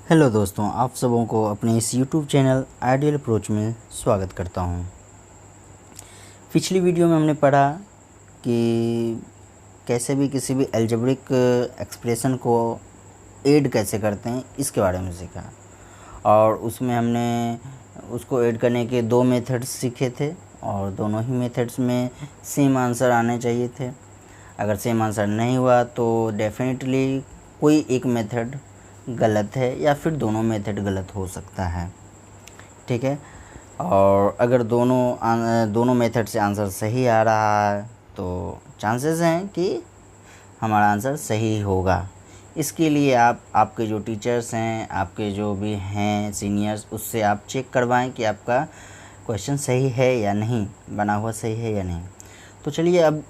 Hello दोस्तों, आप सबों को अपने इस यूट्यूब चैनल आइडियल अप्रोच में स्वागत करता हूं। पिछली वीडियो में हमने पढ़ा कि कैसे भी किसी भी अलजेब्रिक एक्सप्रेशन को ऐड कैसे करते हैं, इसके बारे में सीखा। और उसमें हमने उसको ऐड करने के दो मेथड्स सीखे थे और दोनों ही मेथड्स में सेम आंसर आने चाहिए थे। अगर सेम आंसर नहीं हुआ तो डेफिनेटली कोई एक मेथड गलत है या फिर दोनों मेथड गलत हो सकता है। ठीक है, और अगर दोनों मेथड से आंसर सही आ रहा है तो चांसेस हैं कि हमारा आंसर सही होगा। इसके लिए आपके जो टीचर्स हैं, आपके जो भी हैं सीनियर्स, उससे आप चेक करवाएं कि आपका क्वेश्चन सही है या नहीं, बना हुआ सही है या नहीं। तो चलिए, अब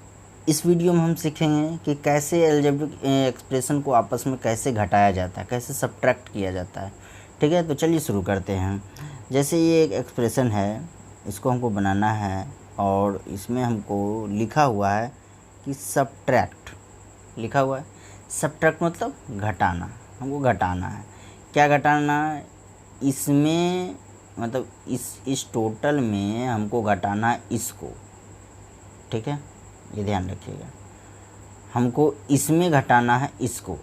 इस वीडियो में हम सीखेंगे कि कैसे अलजेब्रिक एक्सप्रेशन को आपस में कैसे घटाया जाता है, कैसे सब्ट्रैक्ट किया जाता है। ठीक है, तो चलिए शुरू करते हैं। जैसे ये एक एक्सप्रेशन है, इसको हमको बनाना है और इसमें हमको लिखा हुआ है कि सब्ट्रैक्ट लिखा हुआ है। सब्ट्रैक्ट मतलब घटाना, हमको घटाना है। क्या घटाना है? इसमें मतलब इस टोटल में हमको घटाना है इसको। ठीक है, ये ध्यान रखिएगा, हमको इसमें घटाना है इसको।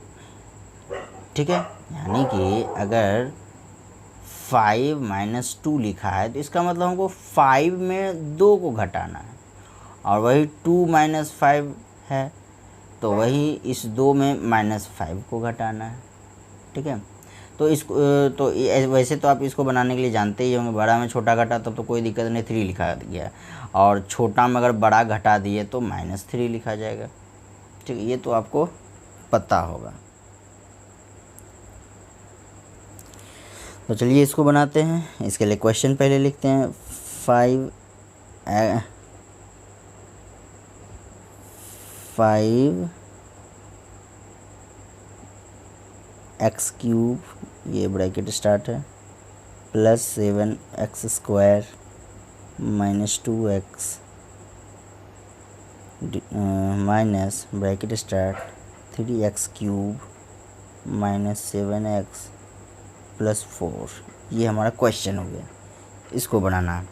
ठीक है, यानी कि अगर 5 - 2 लिखा है तो इसका मतलब हमको 5 में 2 को घटाना है, और वही 2 - 5 है तो वही इस 2 में -5 को घटाना है। ठीक है, तो इसको तो वैसे तो आप इसको बनाने के लिए जानते ही होंगे, बड़ा में छोटा घटा तो कोई दिक्कत नहीं, 3 लिखा गया, और छोटा में अगर बड़ा घटा दिए तो -3 लिखा जाएगा। ठीक है, ये तो आपको पता होगा। तो चलिए इसको बनाते हैं। इसके लिए क्वेश्चन पहले लिखते हैं। 5x³ ये ब्रैकेट स्टार्ट है, +7x² -2x minus bracket start 3x³ -7x +4। ये हमारा क्वेश्चन हो गया। इसको बनाना है,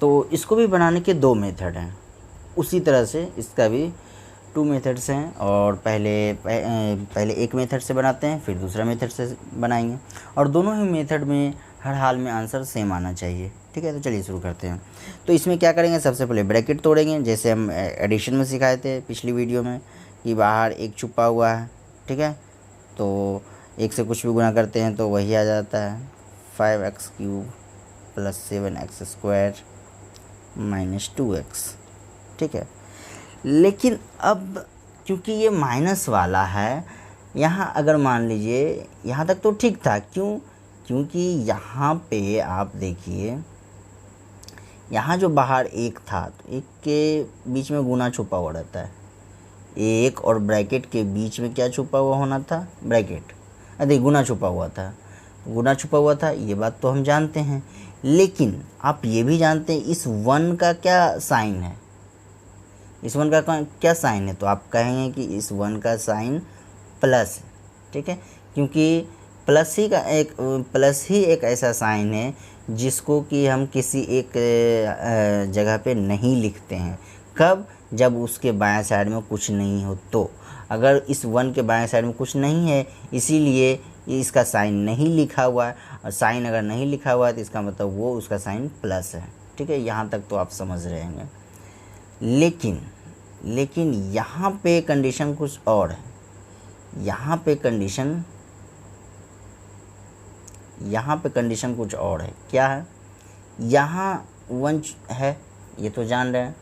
तो इसको भी बनाने के 2 मेथड हैं। उसी तरह से इसका भी 2 मेथड्स हैं, और पहले एक मेथड से बनाते हैं, फिर दूसरा मेथड से बनाएंगे, और दोनों ही मेथड में हर हाल में आंसर सेम आना चाहिए। ठीक है, तो चलिए शुरू करते हैं। तो इसमें क्या करेंगे, सबसे पहले ब्रैकेट तोड़ेंगे, जैसे हम एडिशन में सिखाए थे पिछली वीडियो में कि बाहर एक छुपा हुआ है। ठीक है, तो एक से कुछ भी गुना करते हैं तो वही आ जाता है, 5x³ +7x² -2x। ठीक है, लेकिन अब क्योंकि ये माइनस वाला है, यहाँ अगर मान लीजिए यहाँ तक तो ठीक था। क्योंकि यहाँ पे आप देखिए, यहाँ जो बाहर एक था तो एक के बीच में गुना छुपा हुआ रहता है। एक और ब्रैकेट के बीच में क्या छुपा हुआ होना था? ब्रैकेट। अरे गुना छुपा हुआ था, गुना छुपा हुआ था, ये बात तो हम जानते हैं। लेकिन आप ये भी जानते हैं इस 1 का क्या साइन है, इस 1 का क्या साइन है? तो आप कहेंगे कि इस 1 का साइन प्लस है। ठीक है, क्योंकि प्लस ही एक ऐसा साइन है जिसको कि हम किसी एक जगह पे नहीं लिखते हैं। कब? जब उसके बाएं साइड में कुछ नहीं हो। तो अगर इस 1 के बाएं साइड में कुछ नहीं है, इसीलिए इसका साइन नहीं लिखा हुआ है, और साइन अगर नहीं लिखा हुआ है तो इसका मतलब वो उसका साइन प्लस है। ठीक है, यहाँ तक तो आप समझ रहे हैं। लेकिन यहाँ पे कंडीशन कुछ और है। यहाँ पे कंडीशन कुछ और है। क्या है? यहाँ 1 है, ये तो जान रहे हैं,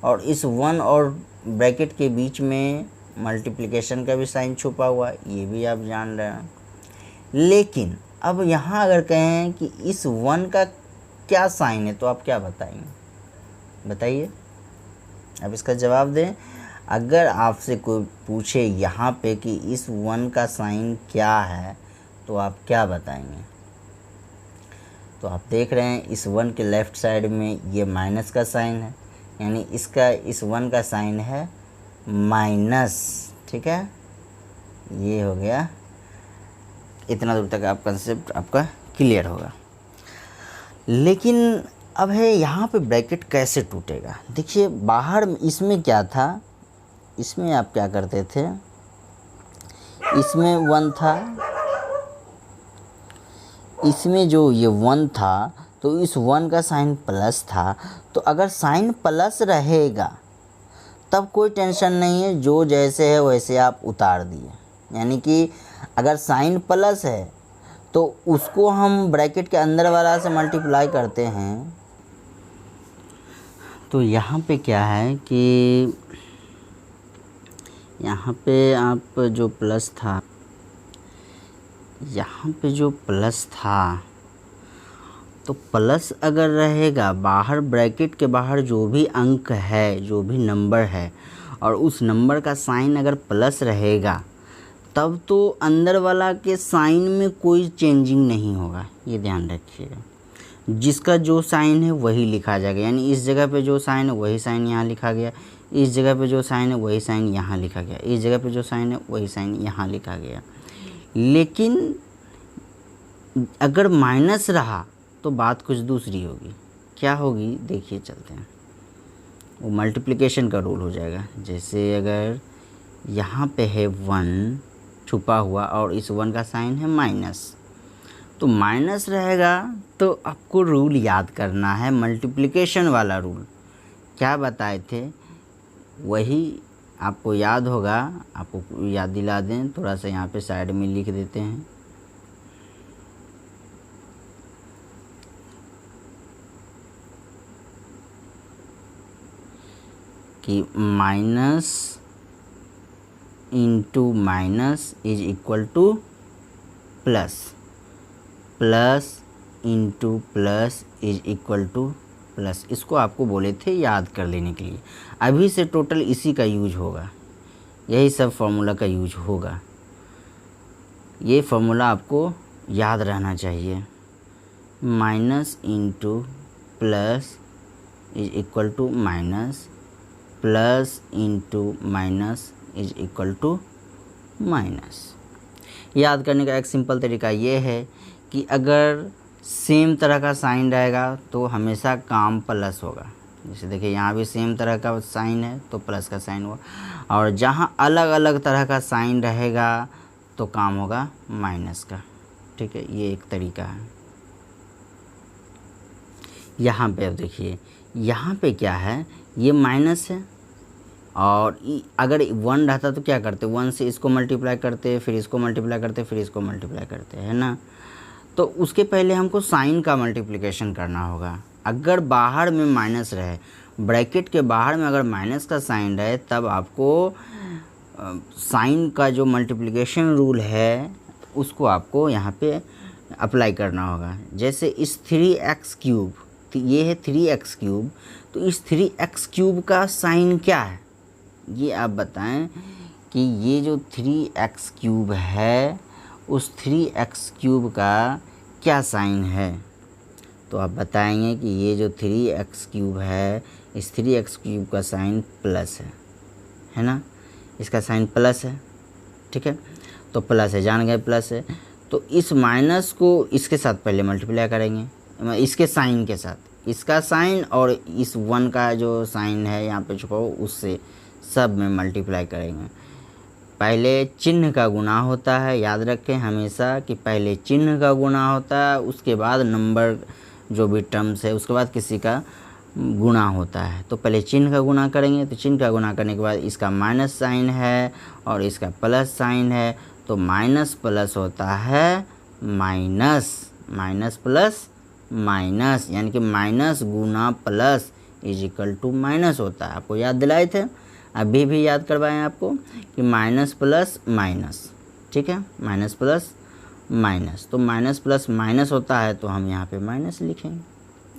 और इस 1 और ब्रैकेट के बीच में मल्टीप्लिकेशन का भी साइन छुपा हुआ है, ये भी आप जान रहे हैं। लेकिन अब यहाँ अगर कहें कि इस 1 का क्या साइन है तो आप क्या बताएंगे? बताइए, अब इसका जवाब दें। अगर आपसे कोई पूछे यहाँ पे कि इस 1 का साइन क्या है तो आप क्या बताएंगे? तो आप देख रहे हैं इस 1 के लेफ़्ट साइड में ये माइनस का साइन है, यानी इस 1 का साइन है माइनस। ठीक है, ये हो गया इतना दूर तक आप कंसेप्ट आपका क्लियर होगा। लेकिन अब है यहाँ पे ब्रैकेट कैसे टूटेगा। देखिए बाहर इसमें क्या था, इसमें आप क्या करते थे, इसमें 1 था, इसमें जो ये 1 था तो इस 1 का साइन प्लस था। तो अगर साइन प्लस रहेगा तब कोई टेंशन नहीं है, जो जैसे है वैसे आप उतार दिए। यानी कि अगर साइन प्लस है तो उसको हम ब्रैकेट के अंदर वाला से मल्टीप्लाई करते हैं। तो यहाँ पे क्या है कि यहाँ पे आप जो प्लस था, यहाँ पे जो प्लस था, तो प्लस अगर रहेगा बाहर, ब्रैकेट के बाहर जो भी अंक है, जो भी नंबर है, और उस नंबर का साइन अगर प्लस रहेगा तब तो अंदर वाला के साइन में कोई चेंजिंग नहीं होगा। ये ध्यान रखिएगा, जिसका जो साइन है वही लिखा जाएगा। यानी इस जगह पे जो साइन है वही साइन यहाँ लिखा गया, इस जगह पे जो साइन है वही साइन यहाँ लिखा गया, इस जगह पे जो साइन है वही साइन यहाँ लिखा गया। लेकिन अगर माइनस रहा तो बात कुछ दूसरी होगी। क्या होगी देखिए, चलते हैं। वो मल्टीप्लिकेशन का रूल हो जाएगा। जैसे अगर यहाँ पे है 1 छुपा हुआ और इस 1 का साइन है माइनस, तो माइनस रहेगा तो आपको रूल याद करना है, मल्टीप्लिकेशन वाला रूल। क्या बताए थे वही आपको याद होगा, आपको याद दिला दें। थोड़ा सा यहाँ पे साइड में लिख देते हैं कि minus into minus is equal two plus, plus into plus is equal two plus. इसको आपको बोले थे याद कर लेने के लिए। अभी से टोटल इसी का यूज होगा, यही सब फार्मूला का यूज होगा। ये फार्मूला आपको याद रहना चाहिए। Minus into plus is equal to minus, plus into minus is equal to minus. याद करने का एक सिंपल तरीका ये है कि अगर सेम तरह का साइन रहेगा तो हमेशा काम प्लस होगा। जैसे देखिए यहाँ भी सेम तरह का साइन है तो प्लस का साइन हुआ, और जहाँ अलग अलग तरह का साइन रहेगा तो काम होगा माइनस का। ठीक है, ये एक तरीका है। यहाँ पे अब देखिए, यहाँ पे क्या है, ये माइनस है, और अगर 1 रहता तो क्या करते, 1 से इसको मल्टीप्लाई करते, फिर इसको मल्टीप्लाई करते, फिर इसको मल्टीप्लाई करते, है ना। तो उसके पहले हमको साइन का मल्टीप्लिकेशन करना होगा। अगर बाहर में माइनस रहे, ब्रैकेट के बाहर में अगर माइनस का साइन रहे, तब आपको साइन का जो मल्टीप्लिकेशन रूल है उसको आपको यहाँ पे अप्लाई करना होगा। जैसे इस 3x क्यूब, ये है 3x क्यूब, तो इस 3x क्यूब का साइन क्या है ये आप बताएं कि ये जो 3x क्यूब है उस 3x क्यूब का क्या साइन है। तो आप बताएंगे कि ये जो 3x क्यूब है, इस 3x क्यूब का साइन प्लस है ना, इसका साइन प्लस है। ठीक है, तो प्लस है, जान गए प्लस है। तो इस माइनस को इसके साथ पहले मल्टीप्लाई करेंगे, इसके साइन के साथ, इसका साइन और इस 1 का जो साइन है यहाँ पे छुपा हो उससे सब में मल्टीप्लाई करेंगे। पहले चिन्ह का गुणा होता है, याद रखें हमेशा कि पहले चिन्ह का गुणा होता है, उसके बाद नंबर जो भी टर्म्स है उसके बाद किसी का गुणा होता है। तो पहले चिन्ह का गुणा करेंगे, तो चिन्ह का गुणा करने के बाद इसका माइनस साइन है और इसका प्लस साइन है, तो माइनस प्लस होता है माइनस, माइनस प्लस माइनस, यानी कि माइनस गुना plus is equal to minus होता है। आपको याद दिलाए थे, अभी भी याद करवाएं आपको कि माइनस प्लस माइनस। ठीक है, माइनस प्लस माइनस, तो माइनस प्लस माइनस होता है तो हम यहाँ पे माइनस लिखेंगे।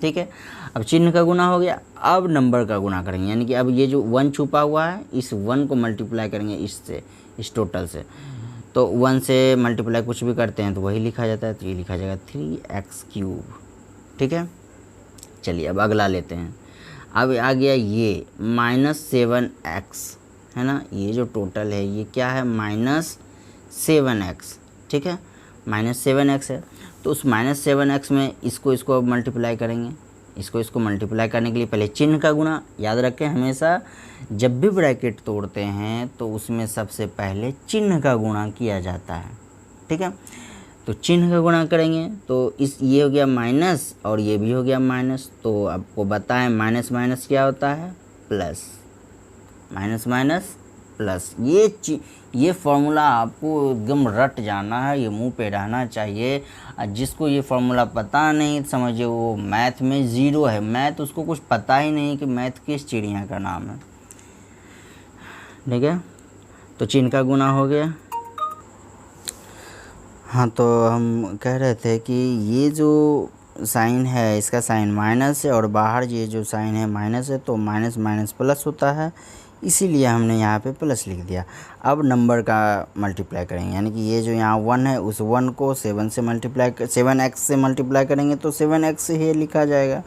ठीक है, अब चिन्ह का गुना हो गया, अब नंबर का गुना करेंगे। यानी कि अब ये जो 1 छुपा हुआ है, इस 1 को मल्टीप्लाई करेंगे इससे, इस टोटल से। तो 1 से मल्टीप्लाई कुछ भी करते हैं तो वही लिखा जाता है, तो ये लिखा जाएगा 3x क्यूब। ठीक है, चलिए अब अगला लेते हैं। अब आ गया ये -7x, है ना। ये जो टोटल है ये क्या है, -7x। ठीक है, -7x है। तो उस -7x में इसको अब मल्टीप्लाई करेंगे, इसको मल्टीप्लाई करने के लिए पहले चिन्ह का गुणा। याद रखें हमेशा जब भी ब्रैकेट तोड़ते हैं तो उसमें सबसे पहले चिन्ह का गुणा किया जाता है, ठीक है। तो चिन्ह का गुणा करेंगे तो ये हो गया माइनस और ये भी हो गया माइनस। तो आपको बताएं माइनस माइनस क्या होता है, प्लस, माइनस माइनस प्लस। ये फॉर्मूला आपको एकदम रट जाना है, ये मुंह पे रहना चाहिए। जिसको ये फॉर्मूला पता नहीं समझिए वो मैथ में ज़ीरो है। मैथ उसको कुछ पता ही नहीं कि मैथ किस चिड़िया का नाम है, ठीक है। तो चिन्ह का गुणा हो गया। हाँ, तो हम कह रहे थे कि ये जो साइन है इसका साइन माइनस है और बाहर ये जो साइन है माइनस है, तो माइनस माइनस प्लस होता है, इसीलिए हमने यहाँ पे प्लस लिख दिया। अब नंबर का मल्टीप्लाई करेंगे, यानी कि ये जो यहाँ 1 है उस 1 को 7x से मल्टीप्लाई करेंगे तो 7x से ही लिखा जाएगा।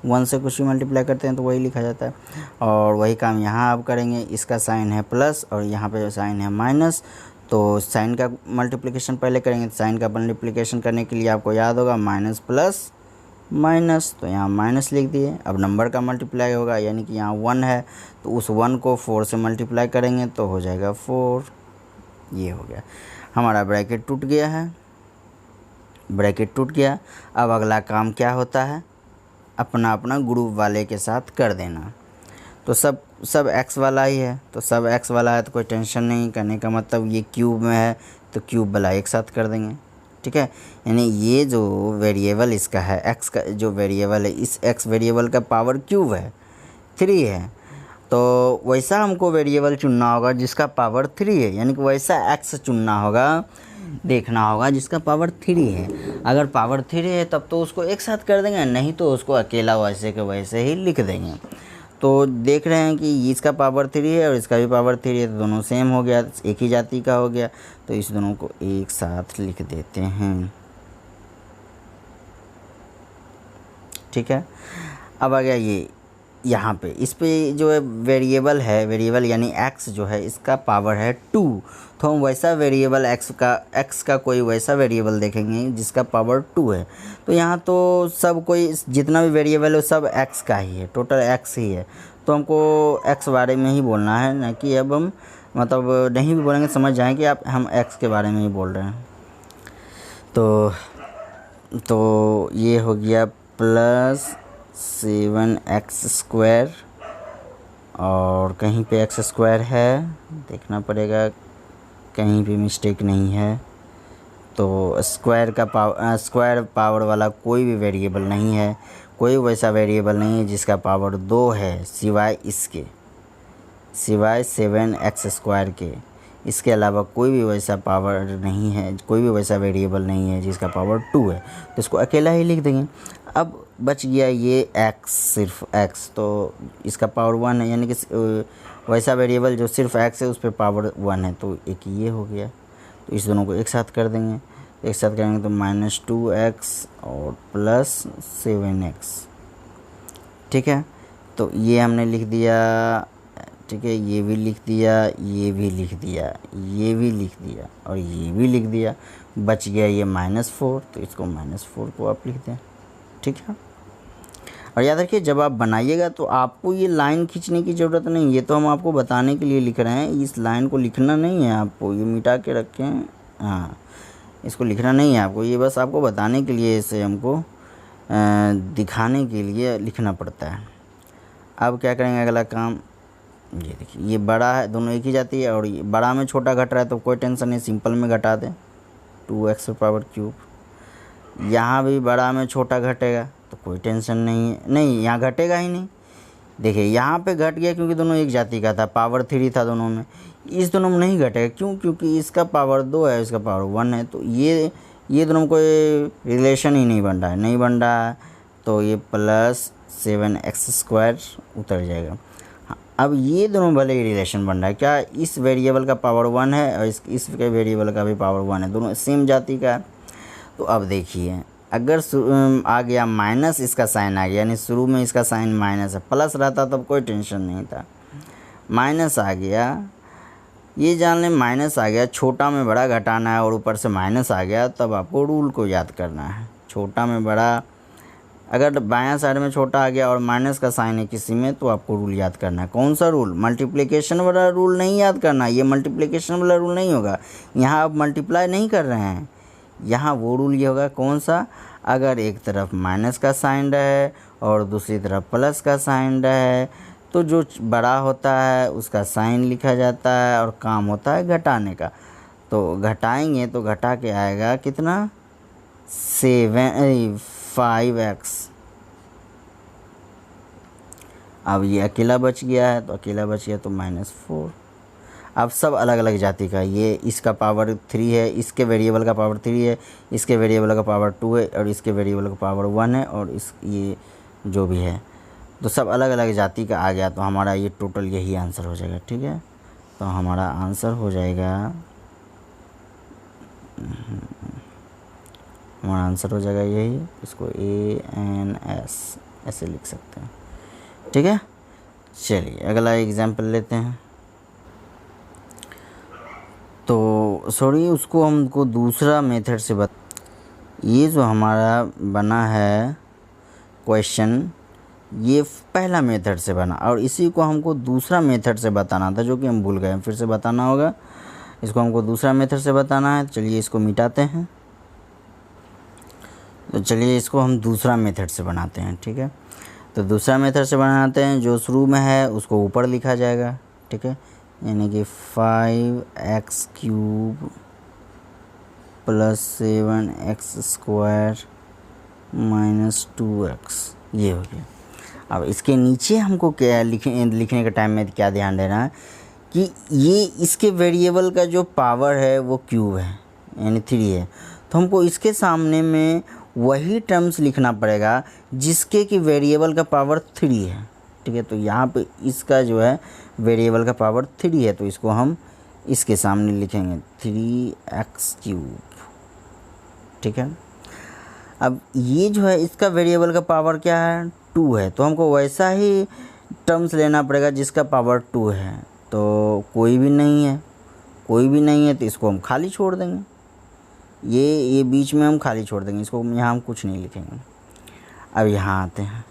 1 से कुछ भी मल्टीप्लाई करते हैं तो वही लिखा जाता है। और वही काम यहाँ अब करेंगे। इसका साइन है प्लस और यहाँ पे साइन है माइनस, तो साइन का मल्टीप्लिकेशन पहले करेंगे। साइन का मल्टीप्लिकेशन करने के लिए आपको याद होगा माइनस प्लस माइनस, तो यहाँ माइनस लिख दिए। अब नंबर का मल्टीप्लाई होगा, यानी कि यहाँ 1 है तो उस 1 को 4 से मल्टीप्लाई करेंगे तो हो जाएगा 4। ये हो गया, हमारा ब्रैकेट टूट गया है, ब्रैकेट टूट गया। अब अगला काम क्या होता है, अपना अपना ग्रुप वाले के साथ कर देना। तो सब x वाला ही है, तो सब x वाला है तो कोई टेंशन नहीं। करने का मतलब ये क्यूब में है तो क्यूब वाला एक साथ कर देंगे, ठीक है। यानी ये जो वेरिएबल इसका है x का जो वेरिएबल है, इस x वेरिएबल का पावर क्यूब है 3 है, तो वैसा हमको वेरिएबल चुनना होगा जिसका पावर 3 है। यानी कि वैसा x चुनना होगा, देखना होगा जिसका पावर 3 है। अगर पावर 3 है तब तो उसको एक साथ कर देंगे, नहीं तो उसको अकेला वैसे के वैसे ही लिख देंगे। तो देख रहे हैं कि इसका पावर 3 है और इसका भी पावर 3 है, तो दोनों सेम हो गया, एक ही जाति का हो गया। तो इस दोनों को एक साथ लिख देते हैं, ठीक है। अब आ गया ये यहाँ पे, इस पे जो है वेरिएबल है, वेरिएबल यानी x जो है इसका पावर है 2। तो हम वैसा वेरिएबल x का कोई वैसा वेरिएबल देखेंगे जिसका पावर 2 है। तो यहाँ तो सब कोई जितना भी वेरिएबल है सब x का ही है, टोटल x ही है। तो हमको x बारे में ही बोलना है, ना कि अब हम मतलब नहीं भी बोलेंगे समझ जाएं कि हम x के बारे में ही बोल रहे हैं। तो ये हो गया प्लस 7x² और कहीं पे x² है, देखना पड़ेगा कहीं भी मिस्टेक नहीं है। तो स्क्वायर पावर वाला कोई भी वेरिएबल नहीं है, कोई वैसा वेरिएबल नहीं है जिसका पावर 2 है सिवाय 7x² के। इसके अलावा कोई भी वैसा पावर नहीं है, कोई भी वैसा वेरिएबल नहीं है जिसका पावर 2 है, तो इसको अकेला ही लिख देंगे। अब बच गया ये x, सिर्फ x, तो इसका पावर 1 है, यानी कि वैसा वेरिएबल जो सिर्फ x है उस पर पावर 1 है, तो एक ये हो गया। तो इस दोनों को एक साथ कर देंगे, एक साथ करेंगे तो -2x और +7x, ठीक है। तो ये हमने लिख दिया, ठीक है। ये भी लिख दिया, ये भी लिख दिया, ये भी लिख दिया और ये भी लिख दिया। बच गया ये -4, तो इसको -4 को आप लिख दें, ठीक है। और याद रखिए जब आप बनाइएगा तो आपको ये लाइन खींचने की ज़रूरत नहीं, ये तो हम आपको बताने के लिए लिख रहे हैं। इस लाइन को लिखना नहीं है आपको, ये मिटा के रखें, हाँ, इसको लिखना नहीं है आपको, ये बस आपको बताने के लिए, इसे हमको दिखाने के लिए लिखना पड़ता है। अब क्या करेंगे अगला काम, ये देखिए ये बड़ा है, दोनों एक ही जाती है और ये बड़ा में छोटा घट रहा है तो कोई टेंशन नहीं, सिंपल में घटा दें 2x⁻³। यहाँ भी बड़ा में छोटा घटेगा तो कोई टेंशन नहीं है, नहीं यहाँ घटेगा ही नहीं। देखिए यहाँ पे घट गया क्योंकि दोनों एक जाति का था, पावर 3 था दोनों में। इस दोनों में नहीं घटेगा, क्यों? क्योंकि इसका पावर 2 है, इसका पावर 1 है, तो ये दोनों में कोई रिलेशन ही नहीं बन रहा है, नहीं बन रहा है। तो ये +7x² उतर जाएगा। हाँ, अब ये दोनों भले ही रिलेशन बन रहा है, क्या इस वेरिएबल का पावर 1 है और इसके वेरिएबल का भी पावर 1 है, दोनों सेम जाति का है। तो अब देखिए अगर आ गया माइनस, इसका साइन आ गया, यानी शुरू में इसका साइन माइनस है, प्लस रहता तब कोई टेंशन नहीं था। माइनस आ गया ये जान लें माइनस आ गया, छोटा में बड़ा घटाना है और ऊपर से माइनस आ गया, तब आपको रूल को याद करना है। छोटा में बड़ा, अगर बायां साइड में छोटा आ गया और माइनस का साइन है किसी में, तो आपको रूल याद करना है। कौन सा रूल? मल्टीप्लिकेशन वाला रूल नहीं याद करना, ये मल्टीप्लिकेशन वाला रूल नहीं होगा। यहाँ आप मल्टीप्लाई नहीं कर रहे हैं, यहाँ वो रूल ये होगा। कौन सा? अगर एक तरफ माइनस का साइन रहे और दूसरी तरफ प्लस का साइन रहे, तो जो बड़ा होता है उसका साइन लिखा जाता है और काम होता है घटाने का। तो घटाएंगे तो घटा के आएगा कितना? 5x। अब ये अकेला बच गया है, तो अकेला बच गया तो -4। अब सब अलग अलग जाति का, ये इसका पावर 3 है, इसके वेरिएबल का पावर 3 है, इसके वेरिएबल का पावर 2 है और इसके वेरिएबल का पावर 1 है, और इस ये जो भी है, तो सब अलग अलग जाति का आ गया। तो हमारा ये टोटल यही आंसर हो जाएगा। ठीक है, तो हमारा आंसर हो जाएगा, हमारा आंसर हो जाएगा यही। इसको ANS ऐसे लिख सकते हैं। ठीक है, चलिए अगला एग्जाम्पल लेते हैं। तो सॉरी, उसको हमको दूसरा मेथड से ये जो हमारा बना है क्वेश्चन, ये पहला मेथड से बना और इसी को हमको दूसरा मेथड से बताना था, जो कि हम भूल गए। फिर से बताना होगा, इसको हमको दूसरा मेथड से बताना है। चलिए इसको मिटाते हैं। तो चलिए इसको हम दूसरा मेथड से बनाते हैं। ठीक है, तो दूसरा मेथड से बनाते हैं। जो शुरू में है उसको ऊपर लिखा जाएगा। ठीक है, यानी कि 5x³ + 7x² - 2x, ये हो गया। अब इसके नीचे हमको क्या लिखने के टाइम में क्या ध्यान देना है कि ये इसके वेरिएबल का जो पावर है वो क्यूब है, यानी 3 है। तो हमको इसके सामने में वही टर्म्स लिखना पड़ेगा जिसके कि वेरिएबल का पावर 3 है। ठीक है, तो यहाँ पे इसका जो है वेरिएबल का पावर 3 है, तो इसको हम इसके सामने लिखेंगे 3x³। ठीक है, अब ये जो है इसका वेरिएबल का पावर क्या है? 2 है, तो हमको वैसा ही टर्म्स लेना पड़ेगा जिसका पावर 2 है। तो कोई भी नहीं है, कोई भी नहीं है, तो इसको हम खाली छोड़ देंगे। ये बीच में हम खाली छोड़ देंगे, इसको यहाँ हम कुछ नहीं लिखेंगे। अब यहाँ आते हैं,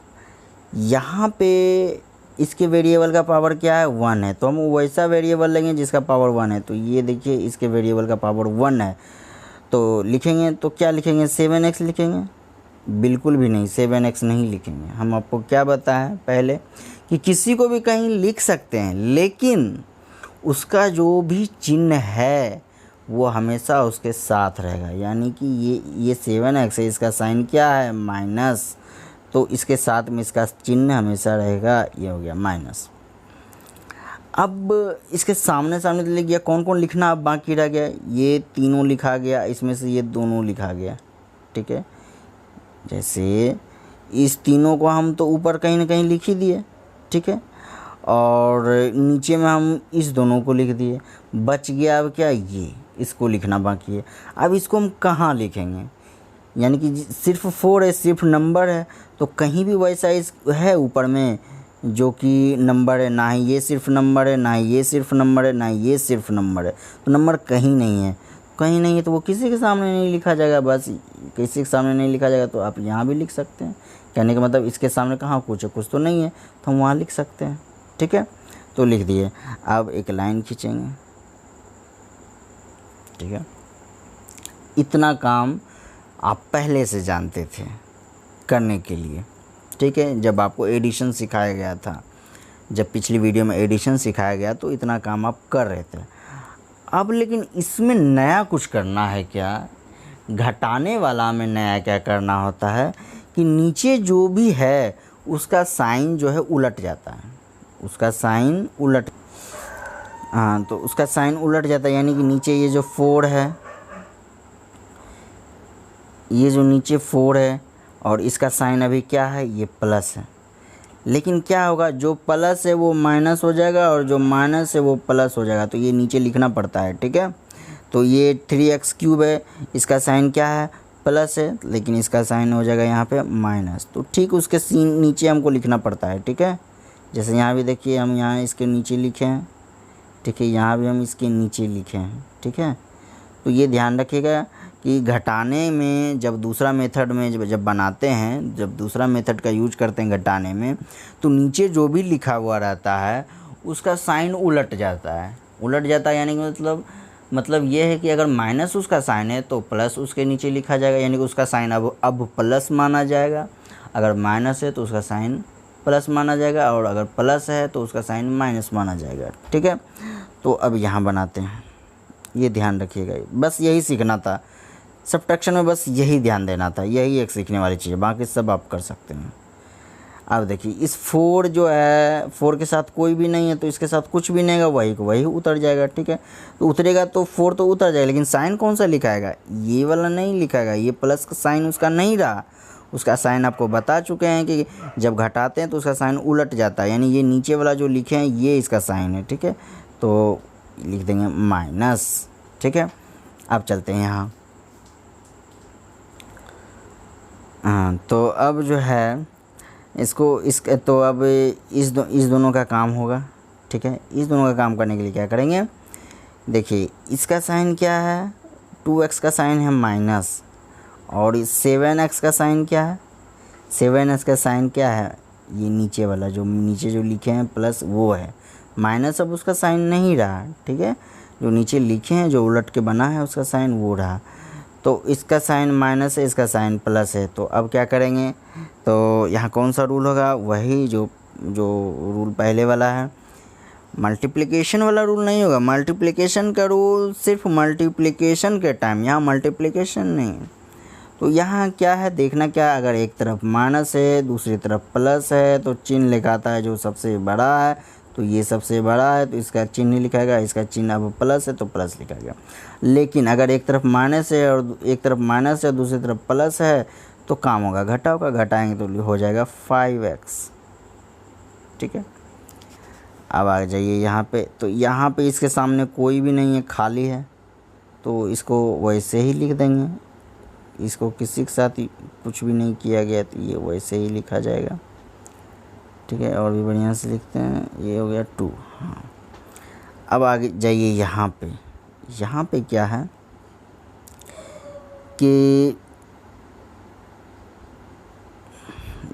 यहाँ पे इसके वेरिएबल का पावर क्या है? 1 है, तो हम वैसा वेरिएबल लेंगे जिसका पावर 1 है। तो ये देखिए इसके वेरिएबल का पावर 1 है, तो लिखेंगे तो क्या लिखेंगे? 7x लिखेंगे? बिल्कुल भी नहीं, 7x नहीं लिखेंगे। हम आपको क्या बताएं पहले कि किसी को भी कहीं लिख सकते हैं, लेकिन उसका जो भी चिन्ह है वो हमेशा उसके साथ रहेगा। यानी कि ये 7x है, इसका साइन क्या है? माइनस, तो इसके साथ में इसका चिन्ह हमेशा रहेगा, ये हो गया माइनस। अब इसके सामने सामने लिख गया, कौन कौन लिखना अब बाकी रह गया? ये तीनों लिखा गया, इसमें से ये दोनों लिखा गया। ठीक है, जैसे इस तीनों को हम तो ऊपर कहीं ना कहीं लिख ही दिए। ठीक है, और नीचे में हम इस दोनों को लिख दिए। बच गया अब क्या? ये, इसको लिखना बाकी है। अब इसको हम कहाँ लिखेंगे? यानी कि सिर्फ 4 है, सिर्फ नंबर है, तो कहीं भी वैसा है ऊपर में जो कि नंबर है? ना ही ये सिर्फ नंबर है, ना ही ये सिर्फ नंबर है, ना ही ये सिर्फ नंबर है। तो नंबर कहीं नहीं है, कहीं नहीं है, तो वो किसी के सामने नहीं लिखा जाएगा। बस किसी के सामने नहीं लिखा जाएगा, तो आप यहाँ भी लिख सकते हैं। कहने का मतलब इसके सामने कहाँ कुछ है? कुछ तो नहीं है, तो हम वहाँ लिख सकते हैं। ठीक है, तो लिख दिए। अब एक लाइन खींचेंगे। ठीक है, इतना काम आप पहले से जानते थे करने के लिए। ठीक है, जब आपको एडिशन सिखाया गया था, जब पिछली वीडियो में एडिशन सिखाया गया, तो इतना काम आप कर रहे थे। अब लेकिन इसमें नया कुछ करना है क्या? घटाने वाला में नया क्या करना होता है कि नीचे जो भी है उसका साइन जो है उलट जाता है, उसका साइन उलट, हाँ, तो उसका साइन उलट जाता है। यानी कि नीचे ये जो 4 है, ये जो नीचे 4 है और इसका साइन अभी क्या है? ये प्लस है। लेकिन क्या होगा? जो प्लस है वो माइनस हो जाएगा और जो माइनस है वो प्लस हो जाएगा, तो ये नीचे लिखना पड़ता है। ठीक है, तो ये 3x³ है, इसका साइन क्या है? प्लस है, लेकिन इसका साइन हो जाएगा यहाँ पे माइनस। तो ठीक उसके नीचे हमको लिखना पड़ता है। ठीक है, जैसे यहाँ भी देखिए, हम यहाँ इसके नीचे लिखे हैं, ठीक है, यहाँ भी हम इसके नीचे लिखे हैं। ठीक है, तो ये ध्यान रखिएगा कि घटाने में जब दूसरा मेथड में जब बनाते हैं, जब दूसरा मेथड का यूज करते हैं घटाने में, तो नीचे जो भी लिखा हुआ रहता है उसका साइन उलट जाता है। उलट जाता है यानी कि मतलब ये है कि अगर माइनस उसका साइन है तो प्लस उसके नीचे लिखा जाएगा, यानी कि उसका साइन अब प्लस माना जाएगा। अगर माइनस है तो उसका साइन प्लस माना जाएगा, और अगर प्लस है तो उसका साइन माइनस माना जाएगा। ठीक है, तो अब यहाँ बनाते हैं, ये ध्यान रखिएगा। बस यही सीखना था सब्ट्रैक्शन में, बस यही ध्यान देना था, यही एक सीखने वाली चीज़ है, बाकी सब आप कर सकते हैं। अब देखिए इस 4 जो है, 4 के साथ कोई भी नहीं है तो इसके साथ कुछ भी नहीं है, वही को वही उतर जाएगा। ठीक है, तो उतरेगा तो 4 तो उतर जाएगा, लेकिन साइन कौन सा लिखाएगा, ये वाला नहीं लिखाएगा। ये प्लस का साइन उसका नहीं रहा, उसका साइन आपको बता चुके हैं कि जब घटाते हैं तो उसका साइन उलट जाता है, यानी ये नीचे वाला जो लिखे हैं ये इसका साइन है। ठीक है, तो लिख देंगे माइनस। ठीक है, अब चलते हैं यहाँ। हाँ, तो अब जो है तो अब इस दोनों का काम होगा। ठीक है, इस दोनों का काम करने के लिए क्या करेंगे, देखिए इसका साइन क्या है, 2x का साइन है माइनस, और इस 7x का साइन क्या है, 7x का साइन क्या है, ये नीचे वाला जो नीचे जो लिखे हैं प्लस वो है, माइनस अब उसका साइन नहीं रहा। ठीक है, जो नीचे लिखे हैं जो उलट के बना है उसका साइन वो रहा, तो इसका साइन माइनस है, इसका साइन प्लस है। तो अब क्या करेंगे, तो यहाँ कौन सा रूल होगा, वही जो रूल पहले वाला है, मल्टीप्लिकेशन वाला रूल नहीं होगा। मल्टीप्लिकेशन का रूल सिर्फ मल्टीप्लिकेशन के टाइम, यहाँ मल्टीप्लिकेशन नहीं। तो यहाँ क्या है देखना, क्या अगर एक तरफ माइनस है दूसरी तरफ प्लस है तो चिन्ह लिखाता है जो सबसे बड़ा है, तो ये सबसे बड़ा है तो इसका चिन्ह लिखाएगा, इसका चिन्ह अब प्लस है तो प्लस लिखाएगा। लेकिन अगर एक तरफ माइनस है और एक तरफ माइनस है दूसरी तरफ प्लस है तो काम होगा घटाओ का, घटाएंगे तो हो जाएगा 5x। ठीक है, अब आ जाइए यहाँ पे, तो यहाँ पे इसके सामने कोई भी नहीं है, खाली है, तो इसको वैसे ही लिख देंगे। इसको किसी के साथ कुछ भी नहीं किया गया तो ये वैसे ही लिखा जाएगा। ठीक है, और भी बढ़िया से लिखते हैं, ये हो गया 2। हाँ, अब आगे जाइए यहाँ पे। यहाँ पे क्या है कि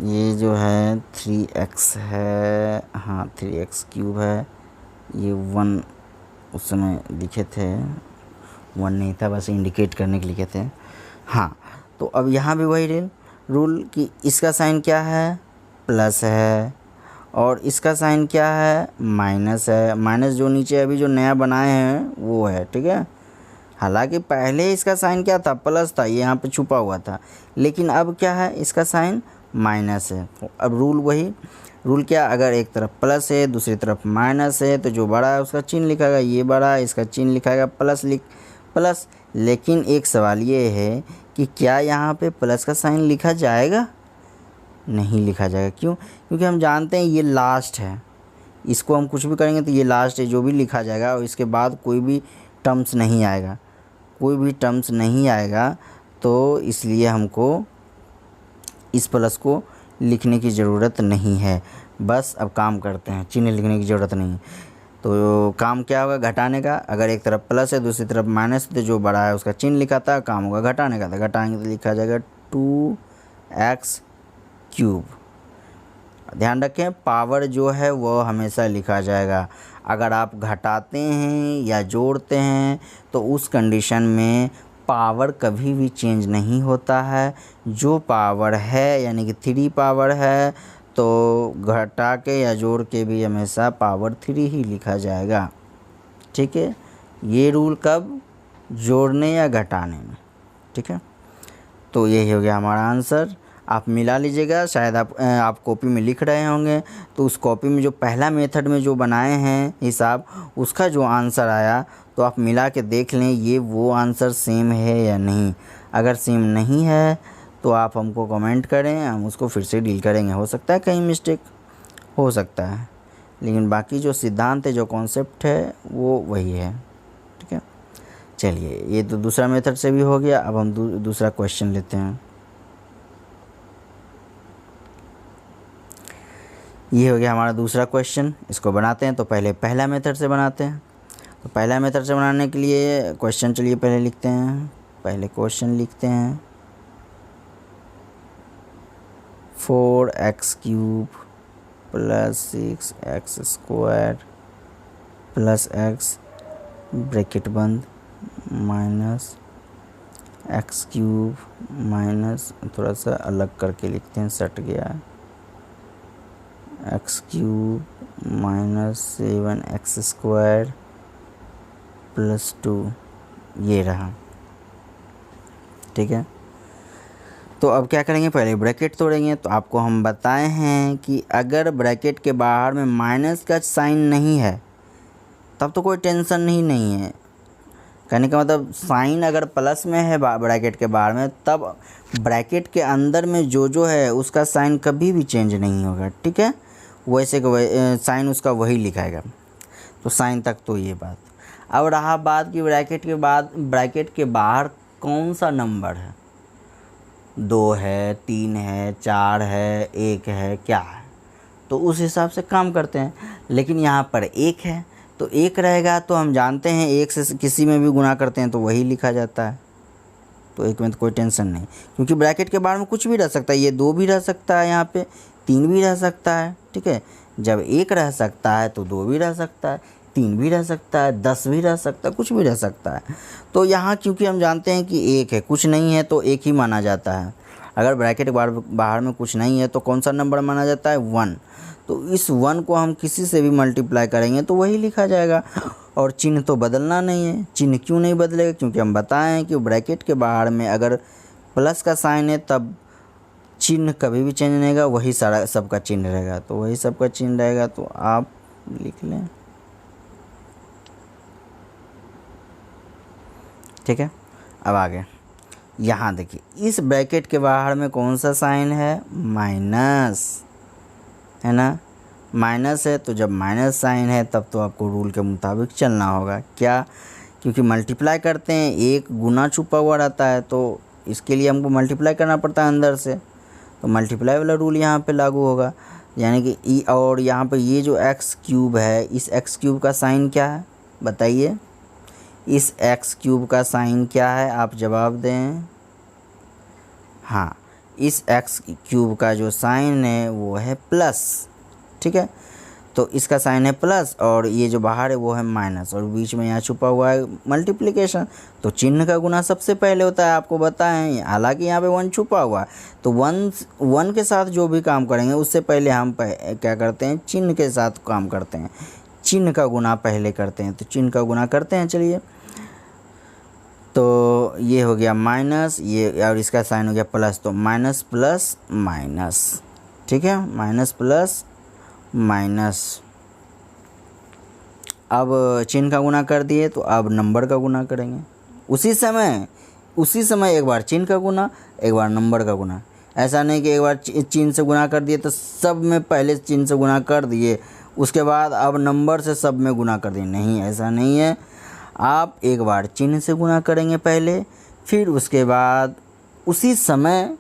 ये जो है 3x है, हाँ 3x क्यूब है, ये 1 उस समय लिखे थे, 1 नहीं था, बस इंडिकेट करने के लिए लिखे थे। हाँ, तो अब यहाँ भी वही रूल कि इसका साइन क्या है, प्लस है, और इसका साइन क्या है, माइनस है। माइनस जो नीचे अभी जो नया बनाए हैं वो है। ठीक है, हालांकि पहले इसका साइन क्या था, प्लस था, ये यहाँ पे छुपा हुआ था, लेकिन अब क्या है, इसका साइन माइनस है। अब रूल वही रूल क्या, अगर एक तरफ प्लस है दूसरी तरफ माइनस है तो जो बड़ा है उसका चिन्ह लिखाएगा, ये बड़ा है इसका चिन्ह लिखाएगा प्लस। लेकिन एक सवाल ये है कि क्या यहाँ पे प्लस का साइन लिखा जाएगा, नहीं लिखा जाएगा। क्यों, क्योंकि हम जानते हैं ये लास्ट है, इसको हम कुछ भी करेंगे तो ये लास्ट है, जो भी लिखा जाएगा और इसके बाद कोई भी टर्म्स नहीं आएगा, कोई भी टर्म्स नहीं आएगा, तो इसलिए हमको इस प्लस को लिखने की ज़रूरत नहीं है। बस अब काम करते हैं, चिन्ह लिखने की ज़रूरत नहीं है। तो काम क्या होगा, घटाने का। अगर एक तरफ प्लस है दूसरी तरफ माइनस है तो जो बड़ा है उसका चिन्ह लिखाता, काम होगा घटाने का। तो घटाएंगे तो लिखा जाएगा 2x क्यूब। ध्यान रखें, पावर जो है वो हमेशा लिखा जाएगा। अगर आप घटाते हैं या जोड़ते हैं तो उस कंडीशन में पावर कभी भी चेंज नहीं होता है। जो पावर है यानी कि 3 पावर है तो घटा के या जोड़ के भी हमेशा पावर 3 ही लिखा जाएगा। ठीक है, ये रूल कब, जोड़ने या घटाने में। ठीक है, तो यही हो गया हमारा आंसर। आप मिला लीजिएगा, शायद आप कॉपी में लिख रहे होंगे तो उस कॉपी में जो पहला मेथड में जो बनाए हैं हिसाब, उसका जो आंसर आया तो आप मिला के देख लें ये वो आंसर सेम है या नहीं। अगर सेम नहीं है तो आप हमको कमेंट करें, हम उसको फिर से डील करेंगे। हो सकता है कहीं मिस्टेक हो सकता है, लेकिन बाकी जो सिद्धांत है, जो कॉन्सेप्ट है वो वही है। ठीक है, चलिए ये तो दूसरा मेथड से भी हो गया। अब हम दूसरा क्वेश्चन लेते हैं। ये हो गया हमारा दूसरा क्वेश्चन। इसको बनाते हैं तो पहले पहला मेथड से बनाते हैं। तो पहला मेथड से बनाने के लिए क्वेश्चन चलिए पहले लिखते हैं। पहले क्वेश्चन लिखते हैं 4x³ + 6x² + x ब्रैकेट बंद माइनस x³ माइनस, थोड़ा सा अलग करके लिखते हैं, सट गया, x³ माइनस 7x² + 2, ये रहा। ठीक है, तो अब क्या करेंगे, पहले ब्रैकेट तोड़ेंगे। तो आपको हम बताए हैं कि अगर ब्रैकेट के बाहर में माइनस का साइन नहीं है तब तो कोई टेंशन नहीं है। कहने का मतलब साइन अगर प्लस में है ब्रैकेट के बाहर में, तब ब्रैकेट के अंदर में जो है उसका साइन कभी भी चेंज नहीं होगा। ठीक है, वैसे साइन उसका वही लिखाएगा। तो साइन तक तो ये बात। अब रहा बात कि ब्रैकेट के बाहर कौन सा नंबर है, 2 है, 3 है, 4 है, 1 है, क्या है, तो उस हिसाब से काम करते हैं। लेकिन यहाँ पर 1 है तो 1 रहेगा, तो हम जानते हैं 1 से किसी में भी गुना करते हैं तो वही लिखा जाता है। तो 1 में तो कोई टेंशन नहीं, क्योंकि ब्रैकेट के बाहर में कुछ भी रह सकता है। ये 2 भी रह सकता है, यहाँ पे 3 भी रह सकता है। ठीक है, जब 1 रह सकता है तो 2 भी रह सकता है, 3 भी रह सकता है, 10 भी रह सकता है, कुछ भी रह सकता है। तो यहाँ क्योंकि हम जानते हैं कि 1 है, कुछ नहीं है, तो 1 ही माना जाता है। अगर ब्रैकेट के बाहर में कुछ नहीं है तो कौन सा नंबर माना जाता है, 1। तो इस 1 को हम किसी से भी मल्टीप्लाई करेंगे तो वही लिखा जाएगा। और चिन्ह तो बदलना नहीं है। चिन्ह क्यों नहीं बदलेगा, क्योंकि हम बताएं कि ब्रैकेट के बाहर में अगर प्लस का साइन है तब चिन्ह कभी भी चेंज नहीं होगा, वही सारा सबका चिन्ह रहेगा। तो वही सबका चिन्ह रहेगा, तो आप लिख लें। ठीक है, अब आगे यहाँ देखिए, इस ब्रैकेट के बाहर में कौन सा साइन है, माइनस है ना, माइनस है। तो जब माइनस साइन है तब तो आपको रूल के मुताबिक चलना होगा। क्या, क्योंकि मल्टीप्लाई करते हैं, 1 गुना छुपा हुआ रहता है, तो इसके लिए हमको मल्टीप्लाई करना पड़ता है अंदर से। तो मल्टीप्लाई वाला रूल यहाँ पे लागू होगा, यानी कि और यहाँ पे ये जो x³ है, इस x³ का साइन क्या है बताइए, इस x³ का साइन क्या है, आप जवाब दें। हाँ, इस x³ का जो साइन है वो है प्लस। ठीक है, तो इसका साइन है प्लस और ये जो बाहर है वो है माइनस, और बीच में यहाँ छुपा हुआ है मल्टीप्लिकेशन। तो चिन्ह का गुना सबसे पहले होता है, आपको बताएं। हालांकि यहाँ पे 1 छुपा हुआ है, तो 1 के साथ जो भी काम करेंगे उससे पहले हम क्या करते हैं, चिन्ह के साथ काम करते हैं। चिन्ह का गुना पहले करते हैं, तो चिन्ह का गुना करते हैं। चलिए, तो ये हो गया माइनस, ये और इसका साइन हो गया प्लस, तो माइनस प्लस माइनस। ठीक है, माइनस प्लस माइनस। अब चिन्ह का गुना कर दिए, तो अब नंबर का गुना करेंगे। उसी समय एक बार चिन्ह का गुना, एक बार नंबर का गुना। ऐसा नहीं कि एक बार चिन्ह से गुना कर दिए तो सब में पहले चिन्ह से गुना कर दिए, उसके बाद अब नंबर से सब में गुना कर दिए। नहीं, ऐसा नहीं है। आप एक बार चिन्ह से गुना करेंगे पहले, फिर उसके बाद उसी समय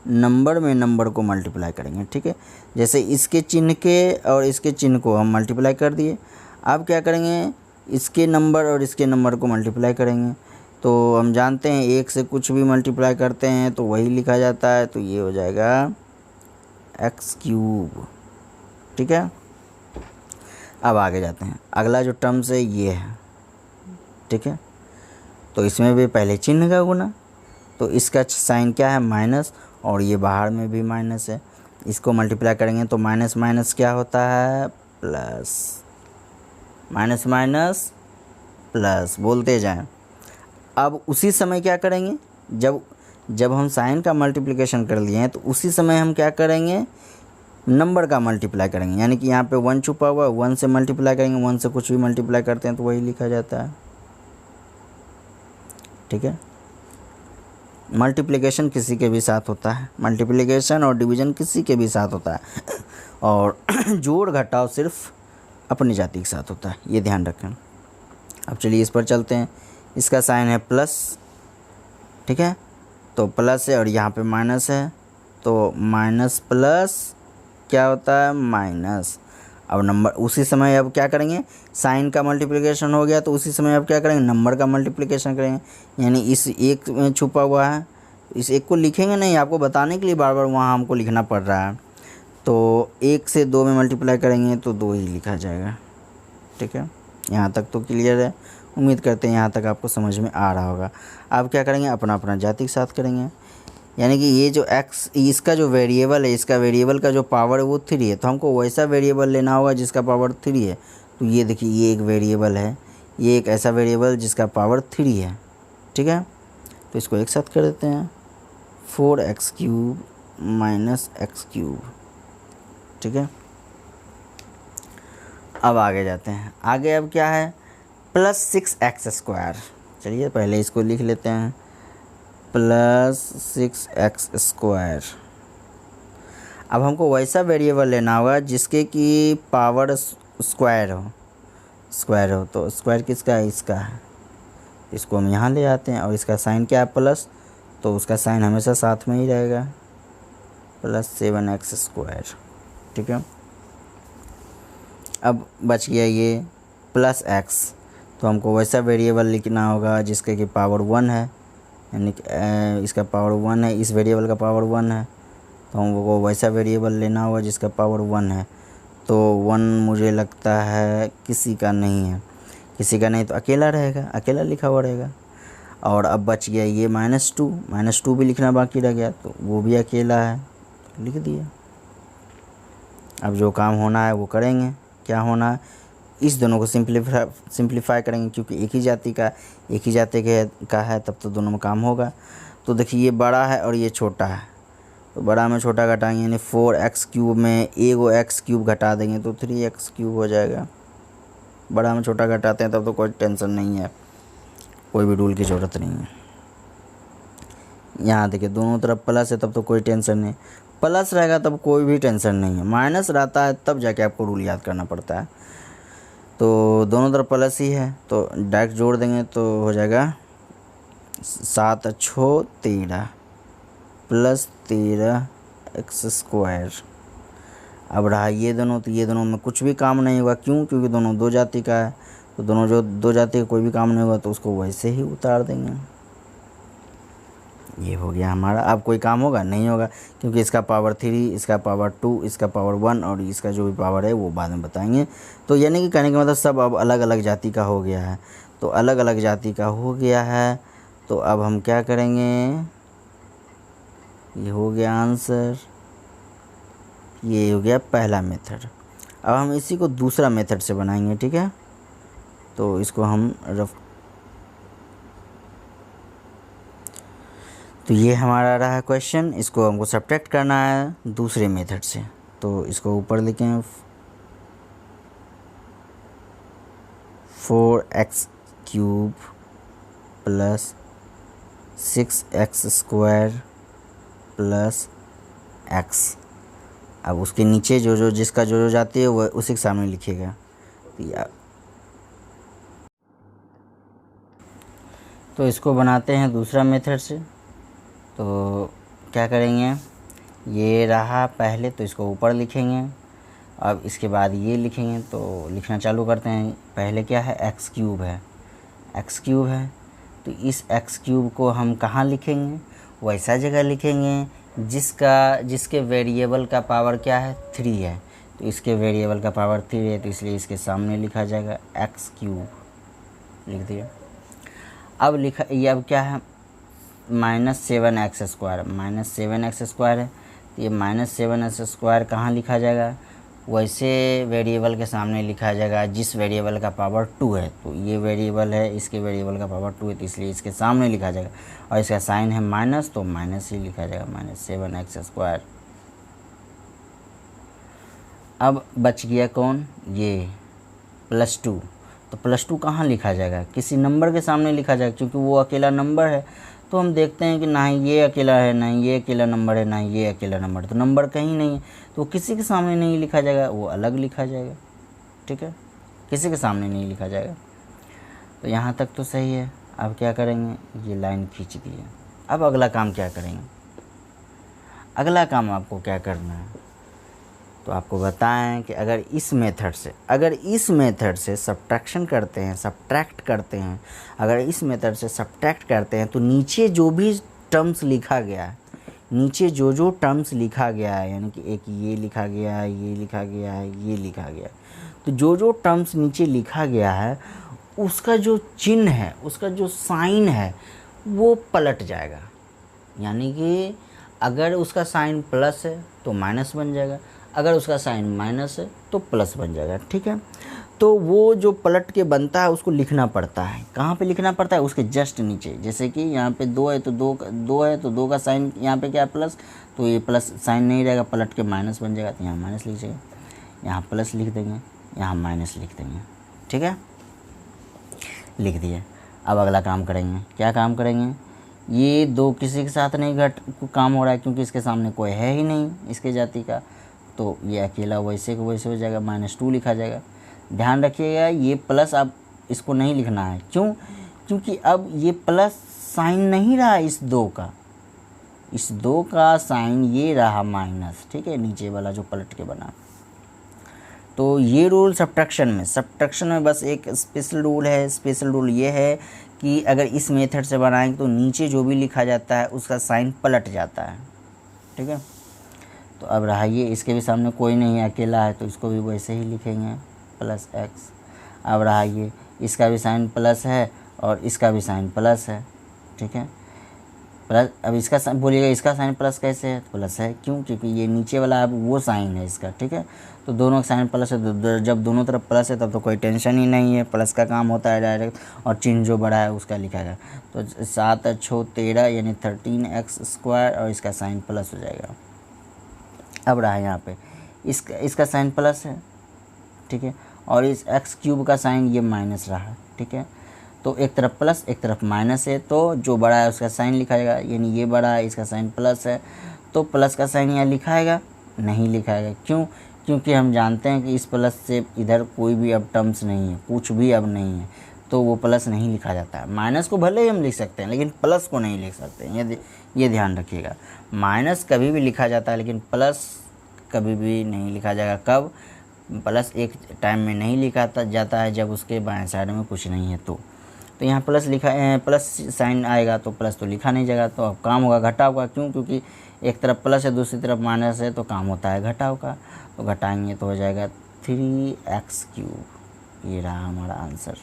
नंबर में नंबर को मल्टीप्लाई करेंगे। ठीक है, जैसे इसके चिन्ह के और इसके चिन्ह को हम मल्टीप्लाई कर दिए, अब क्या करेंगे, इसके नंबर और इसके नंबर को मल्टीप्लाई करेंगे। तो हम जानते हैं 1 से कुछ भी मल्टीप्लाई करते हैं तो वही लिखा जाता है, तो ये हो जाएगा x³। ठीक है, अब आगे जाते हैं। अगला जो टर्म्स है ये है। ठीक है, तो इसमें भी पहले चिन्ह का गुना, तो इसका साइन क्या है, माइनस, और ये बाहर में भी माइनस है। इसको मल्टीप्लाई करेंगे तो माइनस माइनस क्या होता है, प्लस। माइनस माइनस प्लस, बोलते जाएं। अब उसी समय क्या करेंगे, जब हम साइन का मल्टीप्लिकेशन कर लिए हैं तो उसी समय हम क्या करेंगे, नंबर का मल्टीप्लाई करेंगे। यानी कि यहाँ पे 1 छुपा हुआ है, 1 से मल्टीप्लाई करेंगे, 1 से कुछ भी मल्टीप्लाई करते हैं तो वही लिखा जाता है। ठीक है, मल्टीप्लिकेशन किसी के भी साथ होता है, मल्टीप्लिकेशन और डिवीज़न किसी के भी साथ होता है, और जोड़ घटाव सिर्फ अपनी जाति के साथ होता है, ये ध्यान रखें। अब चलिए इस पर चलते हैं। इसका साइन है प्लस। ठीक है, तो प्लस है और यहाँ पे माइनस है, तो माइनस प्लस क्या होता है, माइनस। अब नंबर उसी समय अब क्या करेंगे, साइन का मल्टीप्लिकेशन हो गया तो उसी समय अब क्या करेंगे, नंबर का मल्टीप्लिकेशन करेंगे। यानी इस एक में छुपा हुआ है, इस एक को लिखेंगे नहीं, आपको बताने के लिए बार बार वहाँ हमको लिखना पड़ रहा है। तो 1 से 2 में मल्टीप्लाई करेंगे तो 2 ही लिखा जाएगा। ठीक है, यहाँ तक तो क्लियर है। उम्मीद करते हैं यहाँ तक आपको समझ में आ रहा होगा। अब क्या करेंगे, अपना अपना जाति के साथ करेंगे। यानी कि ये जो x, इसका जो वेरिएबल है, इसका वेरिएबल का जो पावर है वो 3 है, तो हमको वैसा वेरिएबल लेना होगा जिसका पावर 3 है। तो ये देखिए, ये एक वेरिएबल है, ये एक ऐसा वेरिएबल जिसका पावर 3 है। ठीक है, तो इसको एक साथ कर देते हैं, 4x³ - x³। ठीक है, अब आगे जाते हैं। आगे अब क्या है, +6x²। चलिए पहले इसको लिख लेते हैं, +6x²। अब हमको वैसा वेरिएबल लेना होगा जिसके कि पावर स्क्वायर हो, तो स्क्वायर किसका है, इसका है। इसको हम यहाँ ले आते हैं और इसका साइन क्या है, प्लस, तो उसका साइन हमेशा साथ में ही रहेगा, +7x²। ठीक है, अब बच गया ये +x, तो हमको वैसा वेरिएबल लिखना होगा जिसके कि पावर 1 है, यानी कि इसका पावर 1 है, इस वेरिएबल का पावर 1 है, तो हमको वैसा वेरिएबल लेना होगा जिसका पावर 1 है। तो 1 मुझे लगता है किसी का नहीं है, किसी का नहीं तो अकेला रहेगा, अकेला लिखा हुआ रहेगा। और अब बच गया ये -2 भी लिखना बाकी रह गया, तो वो भी अकेला है, तो लिख दिया। अब जो काम होना है वो करेंगे। क्या होना है, इस दोनों को सिंप्लीफाई करेंगे, क्योंकि एक ही जाति का है, तब तो दोनों में काम होगा। तो देखिए, ये बड़ा है और ये छोटा है, तो बड़ा में छोटा घटाएंगे, यानी 4x³ में एगो x³ घटा देंगे तो 3x³ हो जाएगा। बड़ा में छोटा घटाते हैं तब तो कोई टेंशन नहीं है, कोई भी रूल की ज़रूरत नहीं है। यहाँ देखिए, दोनों तरफ प्लस है तब तो कोई टेंशन नहीं, प्लस रहेगा तब कोई भी टेंशन नहीं है, माइनस रहता है तब जाके आपको रूल याद करना पड़ता है। तो दोनों तरफ प्लस ही है, तो डायरेक्ट जोड़ देंगे तो हो जाएगा 7×6 13 +13x²। अब रहा ये दोनों, तो ये दोनों में कुछ भी काम नहीं होगा, क्यों, क्योंकि दोनों दो जाति का है, तो दोनों जो दो जाति का कोई भी काम नहीं होगा तो उसको वैसे ही उतार देंगे। ये हो गया हमारा। अब कोई काम होगा, नहीं होगा, क्योंकि इसका पावर 3, इसका पावर 2, इसका पावर 1 और इसका जो भी पावर है वो बाद में बताएंगे। तो यानी कि कहने का मतलब सब अब अलग अलग जाति का हो गया है। तो अलग अलग जाति का हो गया है, तो अब हम क्या करेंगे, ये हो गया आंसर, ये हो गया पहला मेथड। अब हम इसी को दूसरा मेथड से बनाएंगे। ठीक है, तो इसको हम तो ये हमारा रहा क्वेश्चन, इसको हमको सब्ट्रैक्ट करना है दूसरे मेथड से। तो इसको ऊपर लिखें, 4x³ + 6x² + x। अब उसके नीचे जो जिसका जो जाती है वह उसी के सामने लिखिएगा। तो इसको बनाते हैं दूसरा मेथड से। तो क्या करेंगे, ये रहा पहले, तो इसको ऊपर लिखेंगे, अब इसके बाद ये लिखेंगे। तो लिखना चालू करते हैं। पहले क्या है, x³ है, x³ है, तो इस x³ को हम कहाँ लिखेंगे, वैसा जगह लिखेंगे जिसके वेरिएबल का पावर क्या है, 3 है। तो इसके वेरिएबल का पावर 3 है, तो इसलिए इसके सामने लिखा जाएगा x³ लिख दिया। अब लिखा ये, अब क्या है, -7x² है, तो ये -7x² कहाँ लिखा जाएगा, वैसे वेरिएबल के सामने लिखा जाएगा जिस वेरिएबल का पावर 2 है। तो ये वेरिएबल है, इसके वेरिएबल का पावर 2 है, तो इसलिए इसके सामने लिखा जाएगा, और इसका साइन है माइनस, तो माइनस ही लिखा जाएगा, -7x²। अब बच गया कौन, ये +2। तो +2 कहाँ लिखा जाएगा, किसी नंबर के सामने लिखा जाएगा, क्योंकि वो अकेला नंबर है। तो हम देखते हैं कि ना ही ये अकेला है, ना ही ये अकेला नंबर है, ना ही ये अकेला नंबर है, तो नंबर कहीं नहीं है, तो किसी के सामने नहीं लिखा जाएगा, वो अलग लिखा जाएगा। ठीक है, किसी के सामने नहीं लिखा जाएगा। तो यहाँ तक तो सही है। अब क्या करेंगे, ये लाइन खींच दी है। अब अगला काम क्या करेंगे, अगला काम आपको क्या करना है, तो आपको बताएं कि अगर इस मेथड से सब्ट्रैक्शन करते हैं, सब्ट्रैक्ट करते हैं, अगर इस मेथड से सब्ट्रैक्ट करते हैं तो नीचे जो भी टर्म्स लिखा गया है, नीचे जो टर्म्स लिखा गया है, यानी कि एक ये लिखा गया है, ये लिखा गया है, ये लिखा गया है, तो जो टर्म्स नीचे लिखा गया है उसका जो चिन्ह है, उसका जो साइन है वो पलट जाएगा। यानी कि अगर उसका साइन प्लस है तो माइनस बन जाएगा, अगर उसका साइन माइनस है तो प्लस बन जाएगा। ठीक है, तो वो जो पलट के बनता है उसको लिखना पड़ता है। कहाँ पे लिखना पड़ता है? उसके जस्ट नीचे। जैसे कि यहाँ पे 2 है तो 2 है तो 2 का साइन यहाँ पे क्या है? प्लस, तो ये प्लस साइन नहीं रहेगा, पलट के माइनस बन जाएगा, तो यहाँ माइनस लिखिएगा, यहाँ प्लस लिख देंगे, यहाँ माइनस लिख देंगे। ठीक है, लिख दिए। अब अगला काम करेंगे। क्या काम करेंगे? ये 2 किसी के साथ नहीं काम हो रहा है क्योंकि इसके सामने कोई है ही नहीं इसके जाति का, तो ये अकेला वैसे को वैसे हो जाएगा, -2 लिखा जाएगा। ध्यान रखिएगा ये प्लस अब इसको नहीं लिखना है। क्यों? क्योंकि अब ये प्लस साइन नहीं रहा इस 2 का, इस 2 का साइन ये रहा माइनस। ठीक है, नीचे वाला जो पलट के बना। तो ये रूल सब्ट्रैक्शन में बस एक स्पेशल रूल है। स्पेशल रूल ये है कि अगर इस मेथड से बनाएंगे तो नीचे जो भी लिखा जाता है उसका साइन पलट जाता है। ठीक है, तो अब रहा ये, इसके भी सामने कोई नहीं है, अकेला है, तो इसको भी वैसे ही लिखेंगे +x। अब रहा ये, इसका भी साइन प्लस है और इसका भी साइन प्लस है। ठीक है, प्लस। अब इसका बोलिएगा इसका साइन प्लस कैसे है? तो प्लस है, क्यों? क्योंकि ये नीचे वाला अब वो साइन है इसका। ठीक है, तो दोनों का साइन प्लस है, तो जब दोनों तरफ प्लस है तब तो कोई टेंशन ही नहीं है, प्लस का काम होता है डायरेक्ट, और चिन्ह जो बड़ा है उसका लिखा गया। तो 7 × 6 13 यानी 13x², और इसका साइन प्लस हो जाएगा। अब रहा यहाँ पे इसका साइन प्लस है। ठीक है, और इस x³ का साइन ये माइनस रहा। ठीक है, तो एक तरफ प्लस एक तरफ माइनस है, तो जो बड़ा है उसका साइन लिखा जाएगा, यानी ये बड़ा है इसका साइन प्लस है, तो प्लस का साइन यहाँ लिखाएगा नहीं लिखाएगा। क्यों? क्योंकि हम जानते हैं कि इस प्लस से इधर कोई भी अब टर्म्स नहीं है, कुछ भी अब नहीं है, तो वो प्लस नहीं लिखा जाता है। माइनस को भले ही हम लिख सकते हैं लेकिन प्लस को नहीं लिख सकते हैं, ये ध्यान रखिएगा। माइनस कभी भी लिखा जाता है लेकिन प्लस कभी भी नहीं लिखा जाएगा। कब? प्लस एक टाइम में नहीं लिखा जाता है जब उसके बाएं साइड में कुछ नहीं है। तो यहाँ प्लस लिखा प्लस साइन आएगा तो प्लस तो लिखा नहीं जाएगा, तो अब काम होगा घटाव का। क्यों? क्योंकि एक तरफ प्लस है दूसरी तरफ माइनस है, तो काम होता है घटाव का। तो घटाएंगे तो हो जाएगा 3x³। ये रहा हमारा आंसर।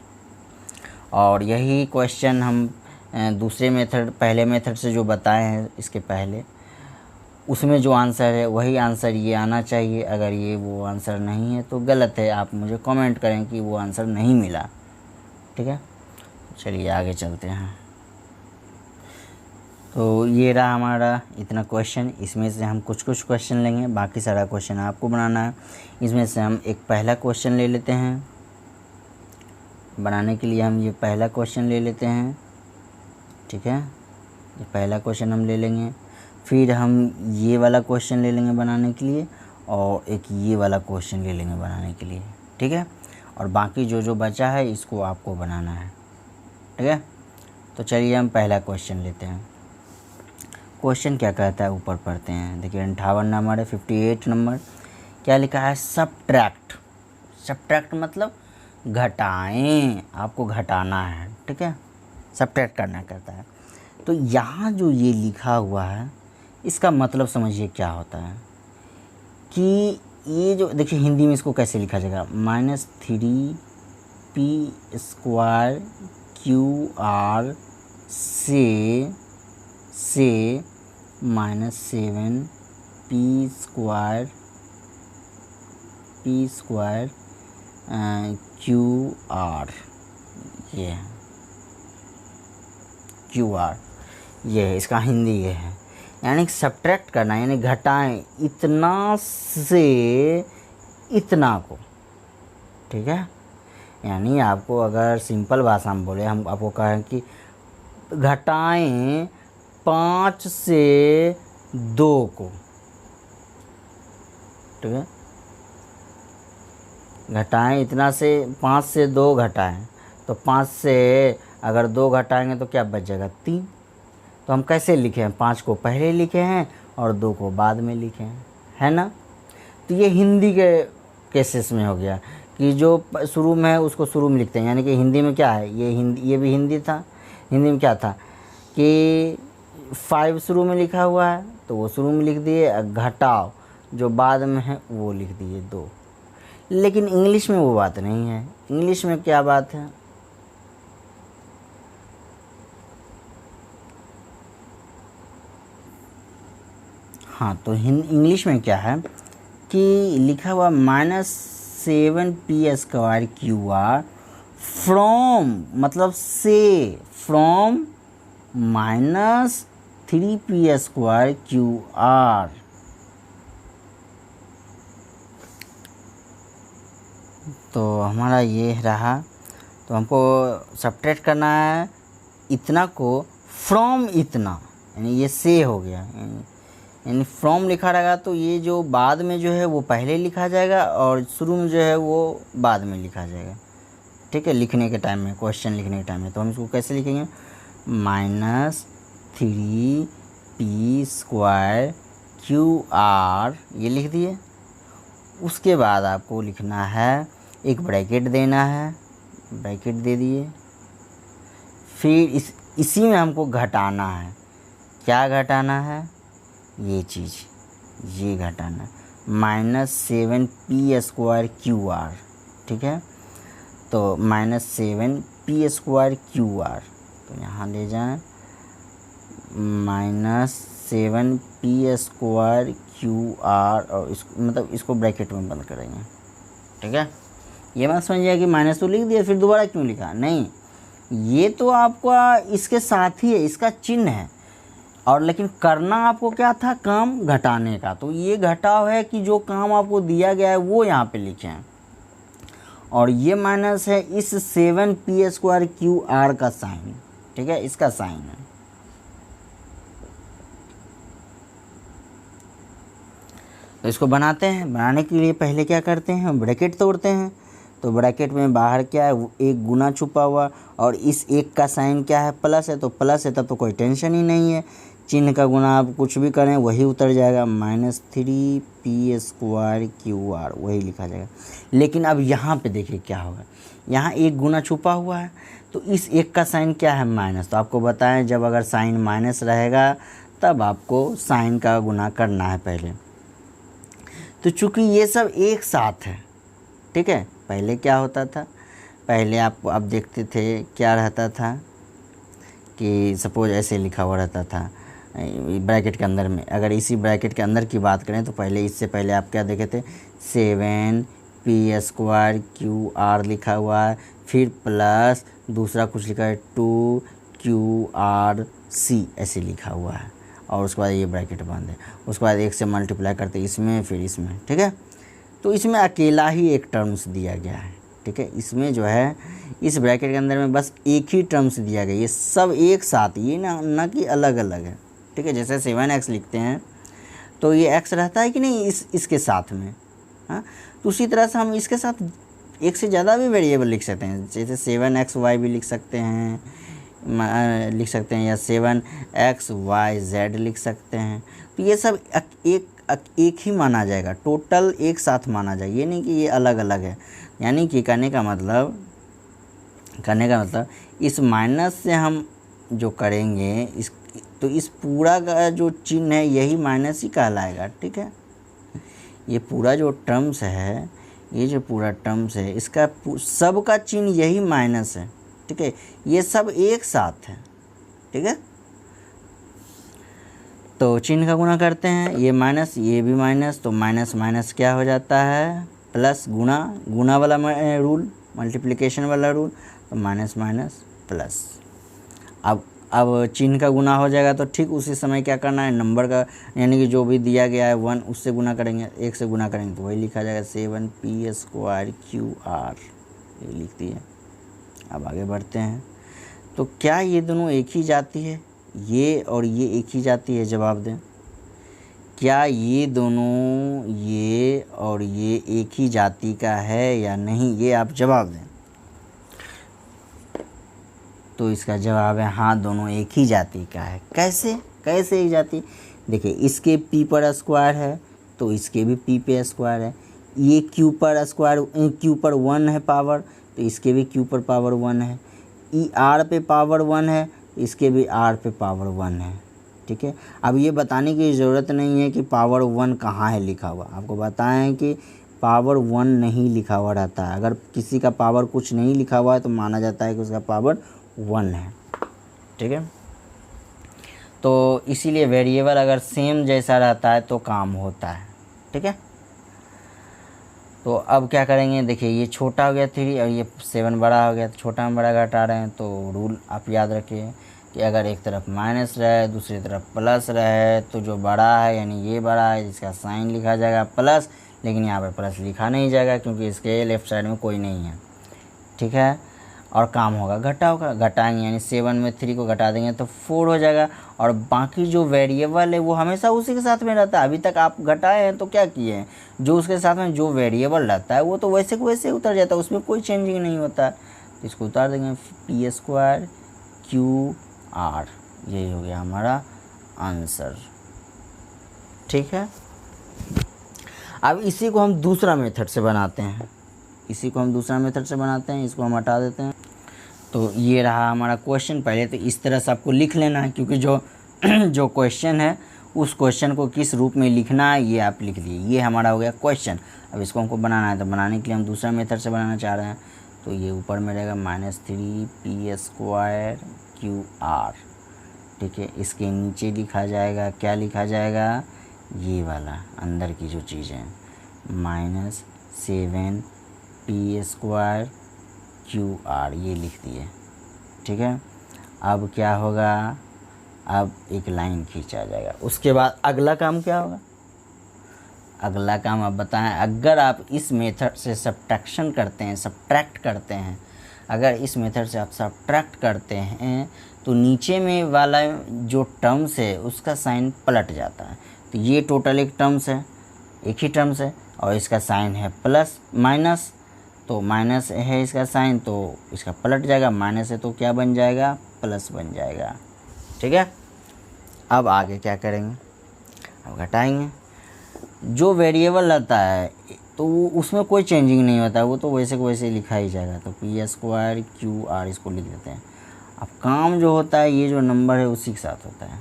और यही क्वेश्चन हम दूसरे मेथड, पहले मेथड से जो बताए हैं इसके पहले, उसमें जो आंसर है वही आंसर ये आना चाहिए। अगर ये वो आंसर नहीं है तो गलत है, आप मुझे कमेंट करें कि वो आंसर नहीं मिला। ठीक है, चलिए आगे चलते हैं। तो ये रहा हमारा इतना क्वेश्चन। इसमें से हम कुछ क्वेश्चन लेंगे, बाकी सारा क्वेश्चन आपको बनाना है। इसमें से हम एक पहला क्वेश्चन ले लेते हैं। बनाने के लिए हम ये पहला क्वेश्चन ले लेते हैं। ठीक है, ये पहला क्वेश्चन हम ले लेंगे, फिर हम ये वाला क्वेश्चन ले लेंगे बनाने के लिए, और एक ये वाला क्वेश्चन ले लेंगे बनाने के लिए। ठीक है, और बाकी जो बचा है इसको आपको बनाना है। ठीक है, तो चलिए हम पहला क्वेश्चन लेते हैं। क्वेश्चन क्या कहता है ऊपर पढ़ते हैं। देखिए 58 नंबर है, 58 नंबर। क्या लिखा है? सब्ट्रैक्ट मतलब घटाएं, आपको घटाना है। ठीक है, सब्ट्रैक्ट करना कहता है। तो यहाँ जो ये लिखा हुआ है इसका मतलब समझिए क्या होता है कि ये जो देखिए हिंदी में इसको कैसे लिखा जाएगा, -3p² से -7p² QR, ये है इसका हिंदी ये है। यानी सब्ट्रैक्ट करना, यानी घटाएं इतना से इतना को। ठीक है, यानी आपको अगर सिंपल भाषा में बोले, हम आपको कहें कि घटाएं 5 से 2 को। ठीक है, घटाएं इतना से 5 से 2 घटाएं, तो 5 से अगर 2 घटाएंगे तो क्या बच जाएगा? 3। तो हम कैसे लिखे हैं? 5 को पहले लिखे हैं और 2 को बाद में लिखे हैं, है ना। तो ये हिंदी के केसेस में हो गया कि जो शुरू में है उसको शुरू में लिखते हैं, यानी कि हिंदी में क्या है, ये भी हिंदी था। हिंदी में क्या था कि 5 शुरू में लिखा हुआ है तो वो शुरू में लिख दिए, घटाओ जो बाद में है वो लिख दिए 2। लेकिन इंग्लिश में वो बात नहीं है। इंग्लिश में क्या बात है, हाँ, तो इंग्लिश में क्या है कि लिखा हुआ -7p² फ्रॉम, मतलब से, फ्रॉम -3p²QR। तो हमारा ये रहा, तो हमको सब्ट्रैक्ट करना है इतना को फ्रॉम इतना, यानी ये से हो गया, यानी फ्रॉम लिखा रहेगा तो ये जो बाद में जो है वो पहले लिखा जाएगा और शुरू में जो है वो बाद में लिखा जाएगा। ठीक है, लिखने के टाइम में, क्वेश्चन लिखने के टाइम में। तो हम इसको कैसे लिखेंगे, -3p²QR ये लिख दिए। उसके बाद आपको लिखना है, एक ब्रैकेट देना है, ब्रैकेट दे दिए। फिर इसी में हमको घटाना है, क्या घटाना है, ये चीज़, ये घटाना -7p²QR। ठीक है, तो -7p²QR, तो यहाँ ले जाएं -7p²QR और इसको मतलब इसको ब्रैकेट में बंद करेंगे। ठीक है, ये मत समझिए कि माइनस तो लिख दिया फिर दोबारा क्यों लिखा, नहीं, ये तो आपका इसके साथ ही है, इसका चिन्ह है। और लेकिन करना आपको क्या था, काम घटाने का। तो ये घटाव है कि जो काम आपको दिया गया है वो यहाँ पे लिखे हैं, और ये माइनस है इस 7p²QR का साइन। ठीक है, इसका साइन है। तो इसको बनाते हैं। बनाने के लिए पहले क्या करते हैं, ब्रैकेट तोड़ते हैं। तो ब्रैकेट में बाहर क्या है, एक गुना छुपा हुआ, और इस एक का साइन क्या है, प्लस है। तो प्लस है तब तो कोई टेंशन ही नहीं है, चिन्ह का गुना आप कुछ भी करें वही उतर जाएगा, -3p²QR वही लिखा जाएगा। लेकिन अब यहाँ पे देखिए क्या होगा, यहाँ एक गुना छुपा हुआ है, तो इस एक का साइन क्या है, माइनस। तो आपको बताएं, जब अगर साइन माइनस रहेगा तब आपको साइन का गुना करना है पहले। तो चूँकि ये सब एक साथ है, ठीक है, पहले क्या होता था, पहले आप देखते थे क्या रहता था कि सपोज ऐसे लिखा हुआ रहता था ब्रैकेट के अंदर में। अगर इसी ब्रैकेट के अंदर की बात करें तो पहले, इससे पहले आप क्या देखे थे, 7p²QR लिखा हुआ है, फिर प्लस दूसरा कुछ लिखा है 2QRC ऐसे लिखा हुआ है, और उसके बाद ये ब्रैकेट बंद है। उसके बाद 1 से मल्टीप्लाई करते इसमें, फिर इसमें। ठीक है, तो इसमें अकेला ही एक टर्म्स दिया गया है। ठीक है, इसमें जो है इस ब्रैकेट के अंदर में बस एक ही टर्म्स दिया गया, ये सब एक साथ, ये ना कि अलग अलग है। ठीक है, जैसे 7x लिखते हैं तो ये x रहता है कि नहीं इसके साथ में, हाँ, तो उसी तरह से हम इसके साथ एक से ज़्यादा भी वेरिएबल लिख सकते हैं, जैसे 7xy भी लिख सकते हैं, या 7xyz लिख सकते हैं। तो ये सब एक ही माना जाएगा, टोटल एक साथ माना जाएगा, ये नहीं कि ये अलग अलग है। यानी कि कहने का मतलब इस माइनस से हम जो करेंगे तो इस पूरा का जो चिन्ह है यही माइनस ही कहलाएगा। ठीक है, ये पूरा जो टर्म्स है, ये जो पूरा टर्म्स है, इसका सब का चिन्ह यही माइनस है। ठीक है, ये सब एक साथ है। ठीक है, तो चिन्ह का गुणा करते हैं, ये माइनस, ये भी माइनस, तो माइनस माइनस क्या हो जाता है, प्लस। गुना वाला रूल, मल्टीप्लिकेशन वाला रूल, तो माइनस माइनस प्लस। अब चिन्ह का गुना हो जाएगा तो ठीक उसी समय क्या करना है, नंबर का, यानी कि जो भी दिया गया है 1 उससे गुना करेंगे, 1 से गुना करेंगे तो वही लिखा जाएगा 7p²QR, ये लिख दिए। अब आगे बढ़ते हैं, तो क्या ये दोनों एक ही जाती है, ये और ये एक ही जाती है, जवाब दें। क्या ये दोनों, ये और ये एक ही जाति का है या नहीं, ये आप जवाब दें। तो इसका जवाब है हाँ, दोनों एक ही जाति का है। कैसे एक जाति, देखिए इसके p² है, तो इसके भी p पे स्क्वायर है। ये q पर स्क्वायर, q पर 1 है पावर, तो इसके भी q पर पावर 1 है। ई r पे पावर 1 है, इसके भी r पे पावर 1 है। ठीक है, अब ये बताने की ज़रूरत नहीं है कि पावर 1 कहाँ है लिखा हुआ, आपको बताएं कि पावर 1 नहीं लिखा हुआ रहता है। अगर किसी का पावर कुछ नहीं लिखा हुआ है तो माना जाता है कि उसका पावर 1 है। ठीक है, तो इसीलिए वेरिएबल अगर सेम जैसा रहता है तो काम होता है। ठीक है, तो अब क्या करेंगे, देखिए ये छोटा हो गया 3 और ये 7 बड़ा हो गया, तो छोटा में बड़ा घटा रहे हैं। तो रूल आप याद रखिए कि अगर एक तरफ माइनस रहे दूसरी तरफ प्लस रहे तो जो बड़ा है यानी ये बड़ा है इसका साइन लिखा जाएगा प्लस, लेकिन यहाँ पे प्लस लिखा नहीं जाएगा क्योंकि इसके लेफ़्ट साइड में कोई नहीं है। ठीक है, और काम होगा घटा होगा, घटाएंगे यानी 7 में 3 को घटा देंगे तो 4 हो जाएगा। और बाकी जो वेरिएबल है वो हमेशा उसी के साथ में रहता है। अभी तक आप घटाए हैं तो क्या किए हैं, जो उसके साथ में जो वेरिएबल रहता है वो तो वैसे को वैसे उतर जाता है, उसमें कोई चेंजिंग नहीं होता है। तो इसको उतार देंगे p स्क्वायर q r, यही हो गया हमारा आंसर। ठीक है, अब इसी को हम दूसरा मेथड से बनाते हैं, इसको हम हटा देते हैं। तो ये रहा हमारा क्वेश्चन। पहले तो इस तरह से आपको लिख लेना है, क्योंकि जो क्वेश्चन है उस क्वेश्चन को किस रूप में लिखना है ये आप लिख लिए। ये हमारा हो गया क्वेश्चन। अब इसको हमको बनाना है, तो बनाने के लिए हम दूसरा मेथड से बनाना चाह रहे हैं। तो ये ऊपर में रहेगा -3 p स्क्वायर q r। ठीक है, इसके नीचे लिखा जाएगा, क्या लिखा जाएगा, ये वाला अंदर की जो चीज़ें -7 p स्क्वायर q r, ये लिख दिए। ठीक है, अब क्या होगा, अब एक लाइन खींचा जाएगा। उसके बाद अगला काम क्या होगा, अगला काम आप बताएं। अगर आप इस मेथड से सब्ट्रैक्शन करते हैं, सब्ट्रैक्ट करते हैं, अगर इस मेथड से आप सब्ट्रैक्ट करते हैं तो नीचे में वाला जो टर्म्स है उसका साइन पलट जाता है। तो ये टोटल एक टर्म्स है, एक ही टर्म्स है, और इसका साइन है प्लस माइनस, तो माइनस है इसका साइन, तो इसका पलट जाएगा, माइनस है तो क्या बन जाएगा, प्लस बन जाएगा। ठीक है, अब आगे क्या करेंगे, अब घटाएंगे। जो वेरिएबल रहता है तो उसमें कोई चेंजिंग नहीं होता है, वो तो वैसे को वैसे लिखा ही जाएगा। तो p स्क्वायर q r इसको लिख देते हैं। अब काम जो होता है, ये जो नंबर है उसी के साथ होता है।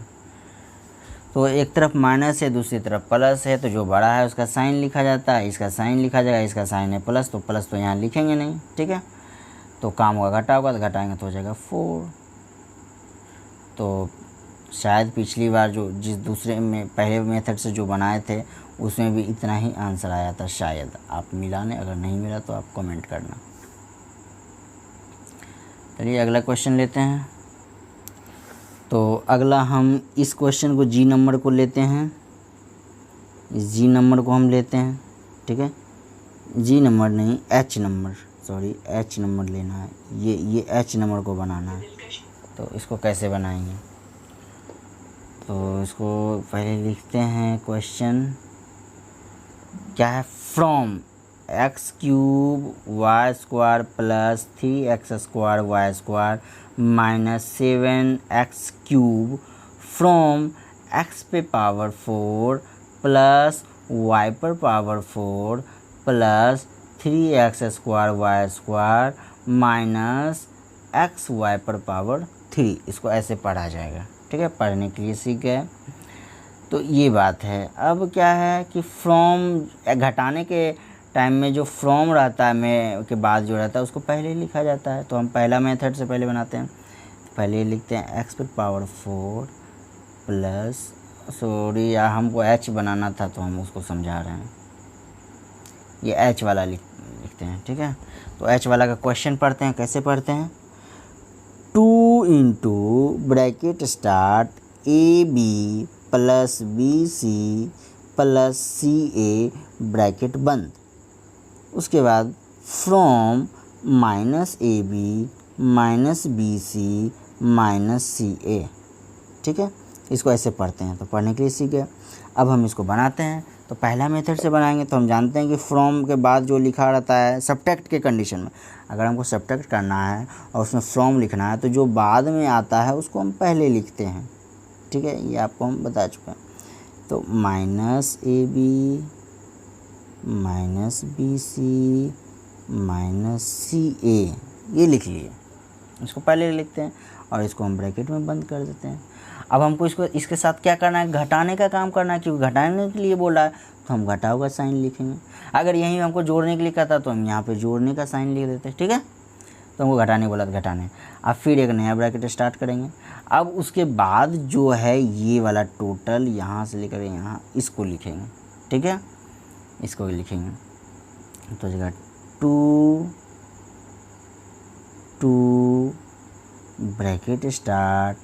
तो एक तरफ माइनस है दूसरी तरफ प्लस है, तो जो बड़ा है उसका साइन लिखा जाता है, इसका साइन लिखा जाएगा, इसका साइन है प्लस, तो प्लस तो यहाँ लिखेंगे नहीं। ठीक है, तो काम होगा घटा होगा, तो घटाएंगे तो हो जाएगा 4। तो शायद पिछली बार जो जिस दूसरे में पहले मेथड से जो बनाए थे उसमें भी इतना ही आंसर आया था, शायद आप मिलाने, अगर नहीं मिला तो आप कमेंट करना। चलिए अगला क्वेश्चन लेते हैं। तो अगला हम इस क्वेश्चन को जी नंबर को लेते हैं, इस जी नंबर को हम लेते हैं। ठीक है, जी नंबर नहीं, H number, sorry H number लेना है, ये एच नंबर को बनाना है। तो इसको कैसे बनाएंगे, तो इसको पहले लिखते हैं। क्वेश्चन क्या है, from x cube Y square plus 3x square Y square -7x cube from x पे पावर 4 प्लस y पर power 4 plus 3x square Y square minus X Y पर पावर 3। इसको ऐसे पढ़ा जाएगा। ठीक है, पढ़ने के लिए सीख गए। तो ये बात है। अब क्या है कि फ्रॉम घटाने के टाइम में जो फ्रॉम रहता है में के बाद जो रहता है उसको पहले लिखा जाता है। तो हम पहला मेथड से पहले बनाते हैं। पहले लिखते हैं x पर पावर 4 प्लस, सॉरी या हमको h बनाना था तो हम उसको समझा रहे हैं, ये h वाला लिखते हैं। ठीक है, तो h वाला का क्वेश्चन पढ़ते हैं। कैसे पढ़ते हैं, 2 into bracket start AB plus BC plus CA bracket बंद, उसके बाद from -AB minus BC minus CA। ठीक है, इसको ऐसे पढ़ते हैं। तो पढ़ने के लिए सीख गए। अब हम इसको बनाते हैं। तो पहला मेथड से बनाएंगे तो हम जानते हैं कि फ्रॉम के बाद जो लिखा रहता है सब्ट्रैक्ट के कंडीशन में, अगर हमको सब्ट्रैक्ट करना है और उसमें फ्रॉम लिखना है तो जो बाद में आता है उसको हम पहले लिखते हैं। ठीक है, ये आपको हम बता चुके हैं। तो minus a b minus b c minus c a, ये लिख लिए। इसको पहले लिखते हैं और इसको हम ब्रैकेट में बंद कर देते हैं। अब हमको इसको इसके साथ क्या करना है, घटाने का काम करना है, क्योंकि घटाने के लिए बोला है तो हम घटाव का साइन लिखेंगे। अगर यहीं हमको जोड़ने के लिए कहता तो हम यहाँ पे जोड़ने का साइन लिख देते हैं, ठीक है। तो हमको घटाने बोला तो घटाने। अब फिर एक नया ब्रैकेट स्टार्ट करेंगे। अब उसके बाद जो है ये वाला टोटल यहाँ से लेकर यहाँ इसको लिखेंगे, ठीक है, इसको लिखेंगे। तो जगह 2 ब्रैकेट स्टार्ट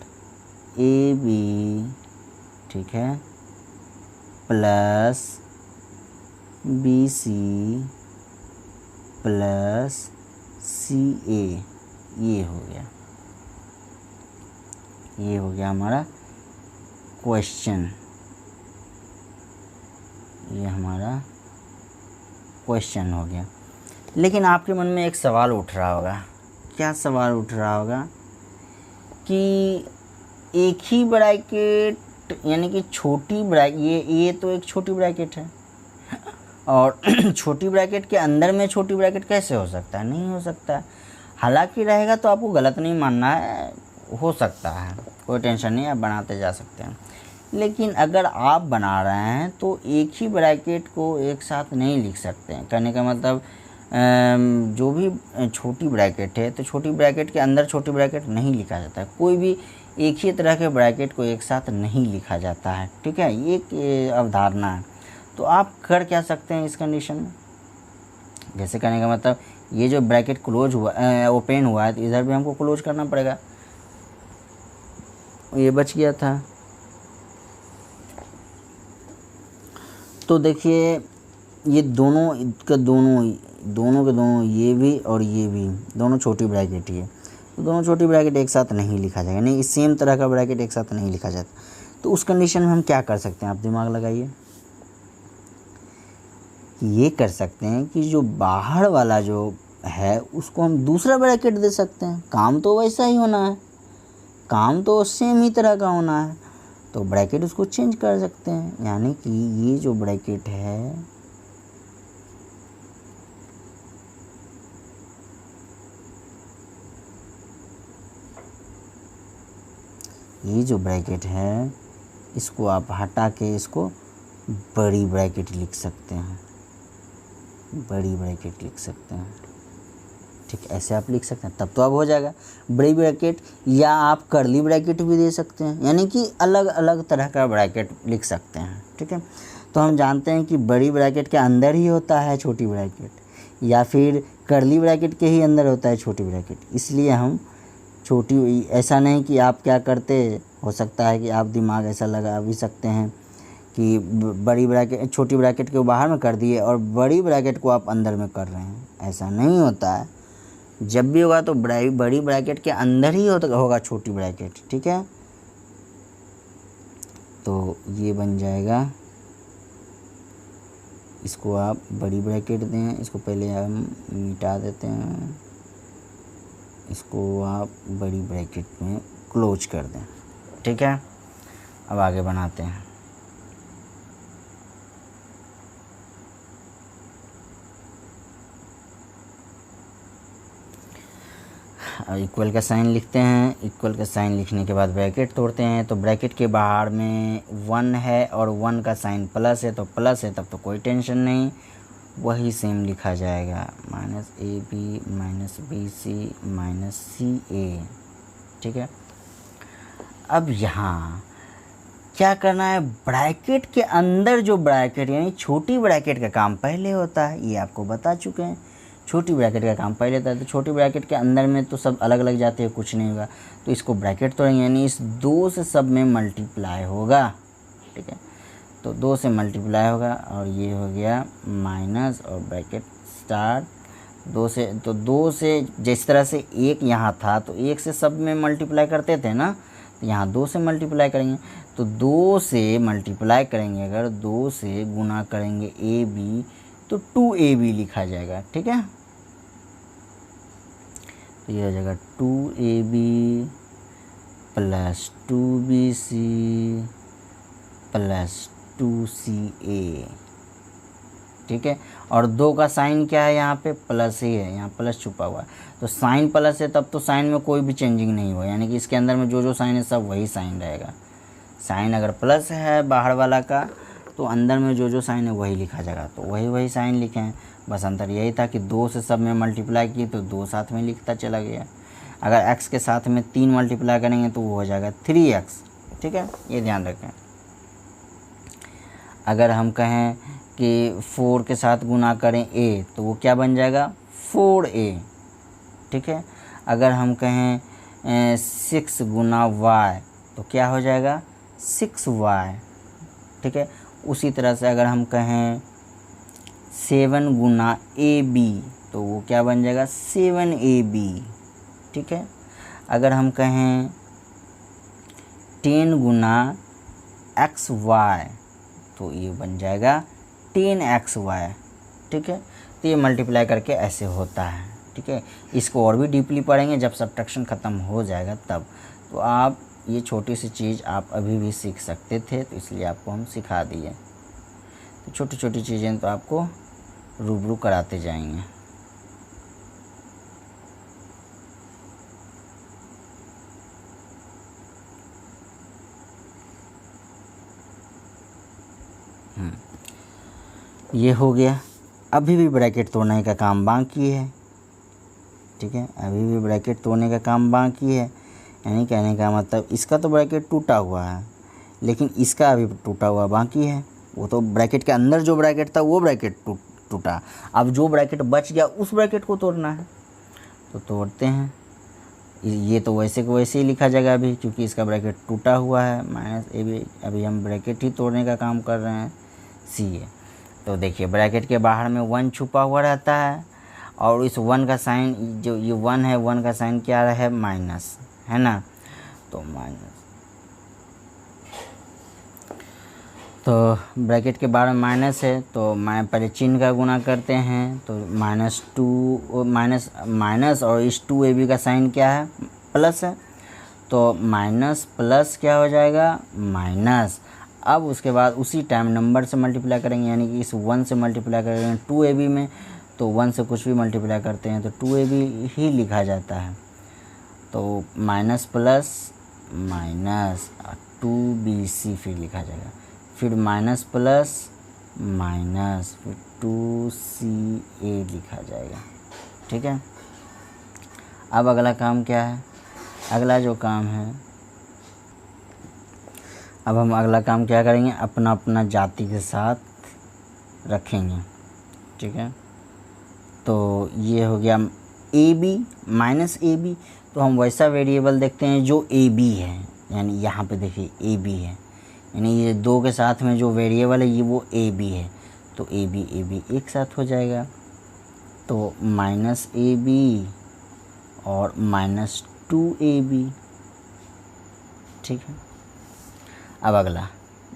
ए बी, ठीक है, plus B C plus C a, ये हो गया हमारा क्वेश्चन। ये हमारा क्वेश्चन हो गया। लेकिन आपके मन में एक सवाल उठ रहा होगा। क्या सवाल उठ रहा होगा कि एक ही ब्रैकेट यानी कि छोटी ब्रैकेट, ये तो एक छोटी ब्रैकेट है और छोटी ब्रैकेट के अंदर में छोटी ब्रैकेट कैसे हो सकता है, नहीं हो सकता है। हालांकि रहेगा तो आपको गलत नहीं मानना है, हो सकता है, कोई टेंशन नहीं, आप बनाते जा सकते हैं। लेकिन अगर आप बना रहे हैं तो एक ही ब्रैकेट को एक साथ नहीं लिख सकते हैं। कहने का मतलब जो भी छोटी ब्रैकेट है तो छोटी ब्रैकेट के अंदर छोटी ब्रैकेट नहीं लिखा जाता है। कोई भी एक ही तरह के ब्रैकेट को एक साथ नहीं लिखा जाता है, ठीक है, ये एक अवधारणा है। तो आप कर क्या सकते हैं इस कंडीशन में, जैसे कहने का मतलब ये जो ब्रैकेट क्लोज हुआ ओपन हुआ है तो इधर भी हमको क्लोज करना पड़ेगा। ये बच गया था। तो देखिए ये दोनों के दोनों ये भी और ये भी दोनों छोटी ब्रैकेट ही है, तो दोनों छोटी ब्रैकेट एक साथ नहीं लिखा जाएगा, नहीं सेम तरह का ब्रैकेट एक साथ नहीं लिखा जाता। तो उस कंडीशन में हम क्या कर सकते हैं, आप दिमाग लगाइए। ये कर सकते हैं कि जो बाहर वाला जो है उसको हम दूसरा ब्रैकेट दे सकते हैं। काम तो वैसा ही होना है, काम तो सेम ही तरह का होना है, तो ब्रैकेट उसको चेंज कर सकते हैं। यानी कि ये जो ब्रैकेट है इसको आप हटा के इसको बड़ी ब्रैकेट लिख सकते हैं, ठीक, ऐसे आप लिख सकते हैं, तब तो अब हो जाएगा बड़ी ब्रैकेट। या आप कर्ली ब्रैकेट भी दे सकते हैं, यानी कि अलग अलग तरह का ब्रैकेट लिख सकते हैं, ठीक है। तो हम जानते हैं कि बड़ी ब्रैकेट के अंदर ही होता है छोटी ब्रैकेट, या फिर कर्ली ब्रैकेट के ही अंदर होता है छोटी ब्रैकेट, इसलिए हम छोटी, ऐसा नहीं कि आप क्या करते, हो सकता है कि आप दिमाग ऐसा लगा भी सकते हैं कि बड़ी ब्रैकेट छोटी ब्रैकेट को बाहर में कर दिए और बड़ी ब्रैकेट को आप अंदर में कर रहे हैं। ऐसा नहीं होता है, जब भी होगा तो बड़ी ब्रैकेट के अंदर ही होगा छोटी ब्रैकेट, ठीक है। तो ये बन जाएगा, इसको आप बड़ी ब्रैकेट दें, इसको पहले हम मिटा देते हैं, इसको आप बड़ी ब्रैकेट में क्लोज कर दें, ठीक है। अब आगे बनाते हैं। अब इक्वल का साइन लिखते हैं। इक्वल का साइन लिखने के बाद ब्रैकेट तोड़ते हैं। तो ब्रैकेट के बाहर में 1 है और 1 का साइन प्लस है, तो प्लस है तब तो कोई टेंशन नहीं, वही सेम लिखा जाएगा, minus a b minus b c minus c a, ठीक है। अब यहाँ क्या करना है, ब्रैकेट के अंदर जो ब्रैकेट यानी छोटी ब्रैकेट का काम पहले होता है, ये आपको बता चुके हैं। छोटी ब्रैकेट का काम पहले होता है, तो छोटी ब्रैकेट के अंदर में तो सब अलग अलग जाते हैं, कुछ नहीं होगा, तो इसको ब्रैकेट तोड़ेंगे, यानी इस 2 से सब में मल्टीप्लाई होगा, ठीक है। तो 2 से मल्टीप्लाई होगा और ये हो गया माइनस और ब्रैकेट स्टार्ट 2 से। तो 2 से जिस तरह से 1 यहाँ था तो 1 से सब में मल्टीप्लाई करते थे ना, तो यहाँ 2 से मल्टीप्लाई करेंगे, तो 2 से मल्टीप्लाई करेंगे, अगर 2 से गुना करेंगे ए बी तो 2ab लिखा जाएगा, ठीक है। तो ये हो जाएगा 2ab plus 2bc plus 2CA, ठीक है। और 2 का साइन क्या है, यहाँ पे प्लस ही है, यहाँ प्लस छुपा हुआ है, तो साइन प्लस है तब तो साइन में कोई भी चेंजिंग नहीं हुआ, यानी कि इसके अंदर में जो जो साइन है सब वही साइन रहेगा। साइन अगर प्लस है बाहर वाला का तो अंदर में जो जो साइन है वही लिखा जाएगा, तो वही वही साइन लिखे हैं। बस अंतर यही था कि 2 से सब में मल्टीप्लाई किए तो 2 साथ में लिखता चला गया। अगर x के साथ में 3 मल्टीप्लाई करेंगे तो वो हो जाएगा 3x, ठीक है, ये ध्यान रखें। अगर हम कहें कि 4 के साथ गुना करें a तो वो क्या बन जाएगा 4a, ठीक है। अगर हम कहें 6 गुना y तो क्या हो जाएगा 6y, ठीक है। उसी तरह से अगर हम कहें 7 गुना ab तो वो क्या बन जाएगा 7ab, ठीक है। अगर हम कहें 10 गुना xy तो ये बन जाएगा 10xy, ठीक है। तो ये मल्टीप्लाई करके ऐसे होता है, ठीक है। इसको और भी डीपली पढ़ेंगे जब सब्ट्रैक्शन ख़त्म हो जाएगा तब। तो आप ये छोटी सी चीज़ आप अभी भी सीख सकते थे, तो इसलिए आपको हम सिखा दिए। तो छोटी छोटी चीज़ें तो आपको रूबरू कराते जाएंगे। ये हो गया। अभी भी ब्रैकेट तोड़ने का काम बाकी है, ठीक है, अभी भी ब्रैकेट तोड़ने का काम बाकी है। यानी कहने का मतलब इसका तो ब्रैकेट टूटा हुआ है लेकिन इसका अभी टूटा हुआ बाकी है। वो तो ब्रैकेट के अंदर जो ब्रैकेट था वो ब्रैकेट टूटा, अब जो ब्रैकेट बच गया उस ब्रैकेट को तोड़ना है, तो तोड़ते हैं। ये तो वैसे को वैसे ही लिखा जाएगा अभी, क्योंकि इसका ब्रैकेट टूटा हुआ है -ab। अभी हम ब्रैकेट ही तोड़ने का काम कर रहे हैं CA। तो देखिए ब्रैकेट के बाहर में 1 छुपा हुआ रहता है और इस 1 का साइन, जो ये 1 है, 1 का साइन क्या है माइनस, है ना। तो माइनस, तो ब्रैकेट के बाहर में माइनस है तो मैं पहले चिन्ह का गुना करते हैं, तो -2 माइनस और इस 2ab का साइन क्या है प्लस है, तो माइनस प्लस क्या हो जाएगा माइनस। अब उसके बाद उसी टाइम नंबर से मल्टीप्लाई करेंगे, यानी कि इस 1 से मल्टीप्लाई करेंगे 2ab में, तो 1 से कुछ भी मल्टीप्लाई करते हैं तो 2ab ही लिखा जाता है। तो माइनस प्लस माइनस 2bc फिर लिखा जाएगा, फिर माइनस प्लस माइनस फिर 2ca लिखा जाएगा, ठीक है। अब अगला काम क्या है, अगला जो काम है, अब हम अगला काम क्या करेंगे, अपना अपना जाति के साथ रखेंगे, ठीक है। तो ये हो गया ab माइनस ab, तो हम वैसा वेरिएबल देखते हैं जो ab है, यानी यहाँ पे देखिए ab है, यानी ये 2 के साथ में जो वेरिएबल है ये वो ab है, तो ab एक साथ हो जाएगा। तो -ab और -2ab, ठीक है। अब अगला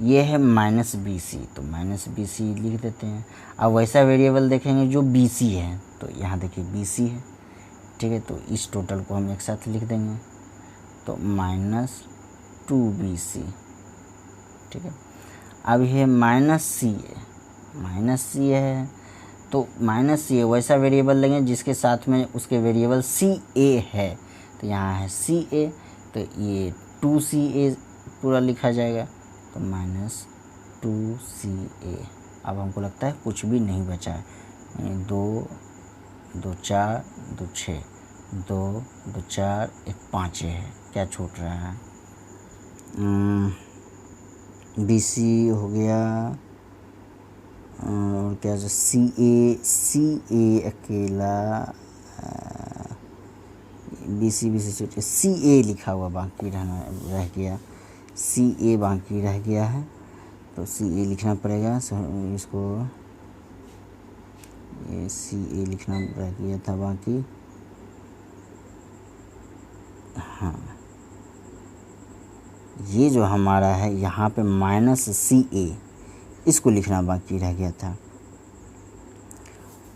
ये है -bc, तो -bc लिख देते हैं। अब वैसा वेरिएबल देखेंगे जो bc है, तो यहाँ देखिए bc है, ठीक है। तो इस टोटल को हम एक साथ लिख देंगे, तो -2bc, ठीक है। अब ये -ca है, तो -ca वैसा वेरिएबल लेंगे जिसके साथ में उसके वेरिएबल ca है, तो यहाँ है ca, तो ये 2ca पूरा लिखा जाएगा, तो -2ca। अब हमको लगता है कुछ भी नहीं बचा है, 2 2 4 2 6 2 2 4 1 5 है, क्या छूट रहा है, bc हो गया और क्या ca अकेला, bc छूट ca लिखा हुआ बाकी रह गया, ca बाकी रह गया है, तो ca लिखना पड़ेगा। इसको ये ca लिखना रह गया था बाकी, हाँ ये जो हमारा है यहाँ पे -ca इसको लिखना बाकी रह गया था,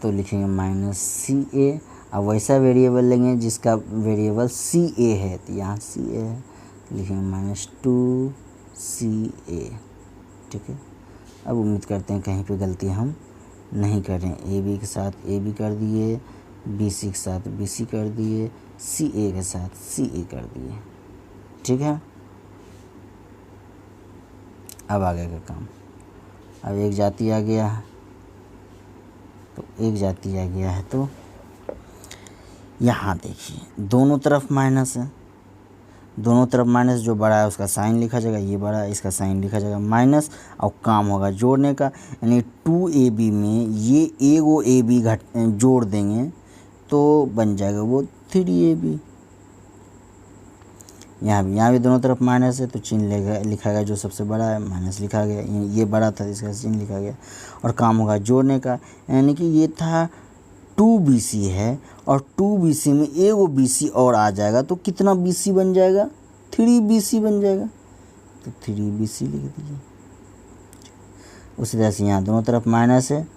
तो लिखेंगे -ca। अब वैसा वेरिएबल लेंगे जिसका वेरिएबल ca है, तो यहाँ ca है, लिखेंगे -2ca, ठीक है। अब उम्मीद करते हैं कहीं पे गलती हम नहीं कर रहे हैं। ए बी के साथ ए बी कर दिए, बी सी के साथ बी सी कर दिए, सी ए के साथ सी ए कर दिए। ठीक है, अब आगे का काम। अब एक जाति आ गया है, तो एक जाति आ गया है, तो यहाँ देखिए दोनों तरफ माइनस है, दोनों तरफ माइनस, जो बड़ा है उसका साइन लिखा जाएगा, ये बड़ा है इसका साइन लिखा जाएगा माइनस, और काम होगा जोड़ने का, यानी 2ab में ये एगो ए बी जोड़ देंगे तो बन जाएगा वो 3ab। यहाँ भी दोनों तरफ माइनस है, तो चिन्ह लिखा गया, जो सबसे बड़ा है माइनस लिखा गया, ये बड़ा था इसका चिन्ह लिखा गया, और काम होगा जोड़ने का, यानी कि ये था 2bc है, और 2bc में एगो bc और आ जाएगा तो कितना bc बन जाएगा, 3bc बन जाएगा, तो 3bc लिख दीजिए। उसी तरह से यहाँ दोनों तरफ माइनस है,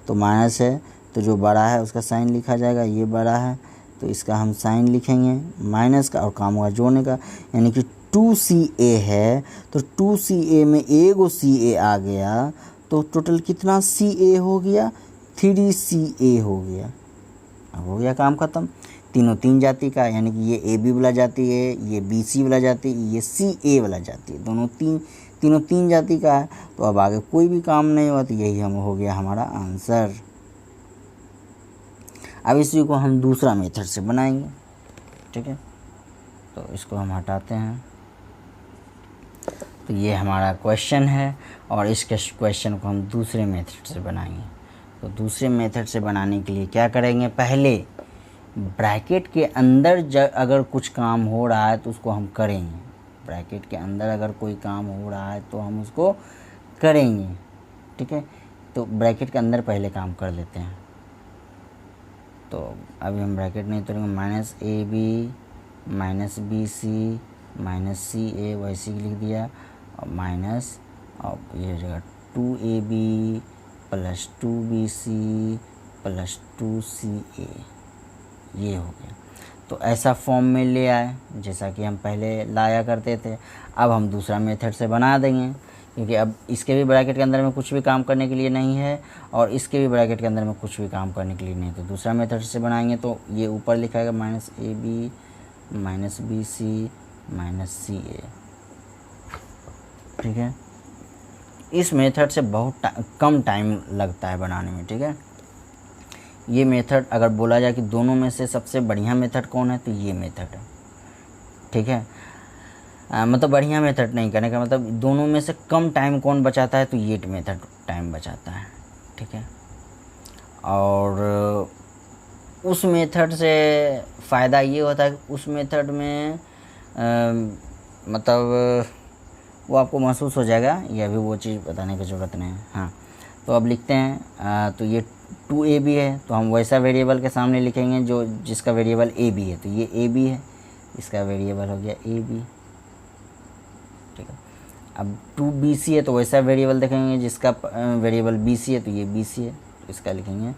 तो माइनस है तो जो बड़ा है उसका साइन लिखा जाएगा, ये बड़ा है तो इसका हम साइन लिखेंगे माइनस का, और काम होगा जोड़ने का, यानी कि 2ca है तो 2ca में एगो ca आ गया तो टोटल कितना ca हो गया, 3ca हो गया। अब हो गया काम ख़त्म। तीनों तीन जाति का, यानी कि ये ए बी वाला जाति है, ये बी सी वाला जाति, ये सी ए वाला जाति है, तीनों तीन जाति का है, तो अब आगे कोई भी काम नहीं हुआ, तो यही हम हो गया हमारा आंसर। अब इसी को हम दूसरा मेथड से बनाएंगे। ठीक है, तो इसको हम हटाते हैं, तो ये हमारा क्वेश्चन है, और इस क्वेश्चन को हम दूसरे मेथड से बनाएंगे। तो दूसरे मेथड से बनाने के लिए क्या करेंगे, पहले ब्रैकेट के अंदर अगर कुछ काम हो रहा है तो उसको हम करेंगे, ब्रैकेट के अंदर अगर कोई काम हो रहा है तो हम उसको करेंगे। ठीक है, तो ब्रैकेट के अंदर पहले काम कर लेते हैं। तो अभी हम ब्रैकेट नहीं तोड़ेंगे, minus a b minus b c minus c a वैसे ही लिख दिया, और माइनस, और ये हो जाएगा 2ab plus 2bc plus 2ca, ये हो गया। तो ऐसा फॉर्म में ले आए जैसा कि हम पहले लाया करते थे। अब हम दूसरा मेथड से बना देंगे, क्योंकि अब इसके भी ब्रैकेट के अंदर में कुछ भी काम करने के लिए नहीं है, और इसके भी ब्रैकेट के अंदर में कुछ भी काम करने के लिए नहीं है, तो दूसरा मेथड से बनाएंगे। तो ये ऊपर लिखा है minus a b minus b c minus c a. ठीक है, इस मेथड से बहुत कम टाइम लगता है बनाने में। ठीक है, ये मेथड अगर बोला जाए कि दोनों में से सबसे बढ़िया मेथड कौन है, तो ये मेथड है। ठीक है, मतलब बढ़िया मेथड नहीं करने का मतलब दोनों में से कम टाइम कौन बचाता है, तो ये मेथड टाइम बचाता है। ठीक है, और उस मेथड से फ़ायदा ये होता है कि उस मेथड में मतलब वो आपको महसूस हो जाएगा, ये अभी वो चीज़ बताने की ज़रूरत नहीं है। हाँ, तो अब लिखते हैं, तो ये 2ab है, तो हम वैसा वेरिएबल के सामने लिखेंगे जो जिसका वेरिएबल ab है, तो ये ab है, इसका वेरिएबल हो गया ab। ठीक है, अब 2bc है, तो वैसा वेरिएबल देखेंगे जिसका वेरिएबल bc है, तो ये bc है, तो इसका लिखेंगे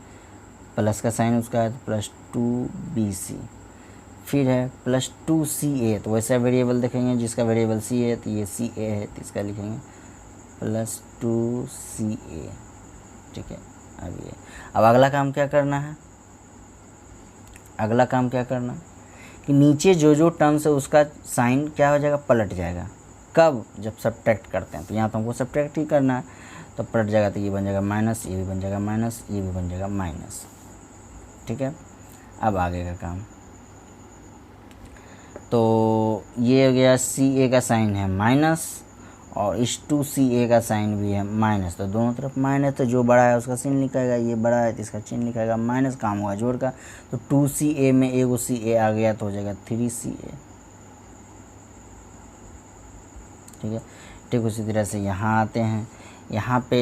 प्लस का साइन उसका है, तो प्लस 2bc। फिर है प्लस 2ca, तो वैसा वेरिएबल देखेंगे जिसका वेरिएबल c है, तो ये ca है, तो इसका लिखेंगे प्लस 2ca। ठीक है, अब अगला काम क्या करना है, अगला काम क्या करना कि नीचे जो टर्म्स है उसका साइन क्या हो जाएगा, पलट जाएगा। कब, जब सब्ट्रैक्ट करते हैं, तो यहाँ तो हमको सब्ट्रैक्ट ही करना है, तो पलट जाएगा, तो ये बन जाएगा माइनस, ये भी बन जाएगा माइनस, ये भी बन जाएगा माइनस। ठीक है, अब आगे का काम, तो ये हो गया ca का साइन है माइनस, और इस 2ca का साइन भी है माइनस, तो दोनों तरफ माइनस, तो जो बड़ा है उसका चिन्ह लिखाएगा, ये बड़ा है तो इसका चिन्ह लिखाएगा माइनस, काम हुआ जोड़ का, तो 2ca में एगो ca आ गया तो हो जाएगा 3ca। ठीक है, ठीक उसी तरह से यहाँ आते हैं, यहाँ पे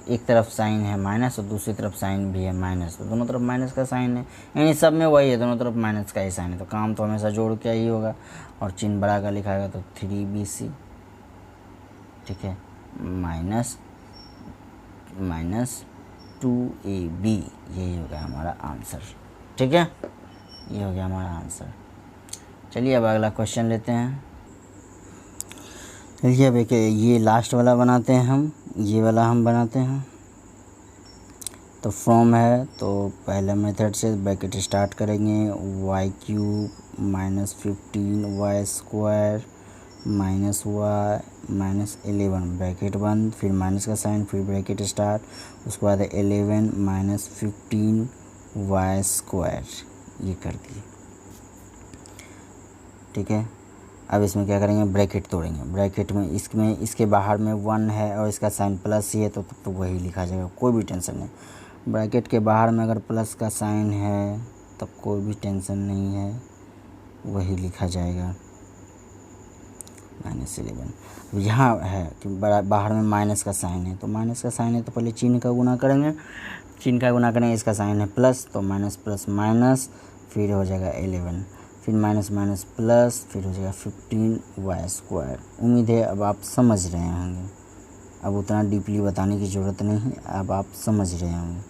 एक तरफ साइन है माइनस और दूसरी तरफ साइन भी है माइनस, तो दोनों तरफ माइनस का साइन है, यानी सब में वही है, दोनों तरफ माइनस का ही साइन है, तो काम तो हमेशा जोड़ के ही होगा, और चिन्ह बड़ा का लिखाएगा तो 3bc। ठीक है, माइनस 2ab, यही हो गया हमारा आंसर। ठीक है, ये हो गया हमारा आंसर। चलिए अब अगला क्वेश्चन लेते हैं। चलिए अब एक ये लास्ट वाला बनाते हैं हम, ये वाला हम बनाते हैं। तो फ्रॉम है तो पहले मेथड से ब्रैकेट स्टार्ट करेंगे, Y cube minus 15 Y square minus Y minus 11 bracket बंद, फिर माइनस का साइन, फिर ब्रैकेट स्टार्ट, उसके बाद 11 माइनस 15 वाई स्क्वायर, ये कर दिए। ठीक है, अब इसमें क्या करेंगे, ब्रैकेट तोड़ेंगे। ब्रैकेट में इसके बाहर में 1 है और इसका साइन प्लस ही है तो वही लिखा जाएगा, कोई भी टेंशन नहीं। ब्रैकेट के बाहर में अगर प्लस का साइन है तब कोई भी टेंशन नहीं है, वही लिखा जाएगा -11। अब यहाँ है कि बाहर में माइनस का साइन है, तो माइनस का साइन है तो पहले चिन्ह का गुना करेंगे, चिन्ह का गुना करेंगे, इसका साइन है प्लस तो माइनस प्लस माइनस, फिर हो जाएगा 11, फिर माइनस माइनस प्लस, फिर हो जाएगा 15 वाई स्क्वायर। उम्मीद है अब आप समझ रहे होंगे, अब उतना डीपली बताने की ज़रूरत नहीं है, अब आप समझ रहे होंगे।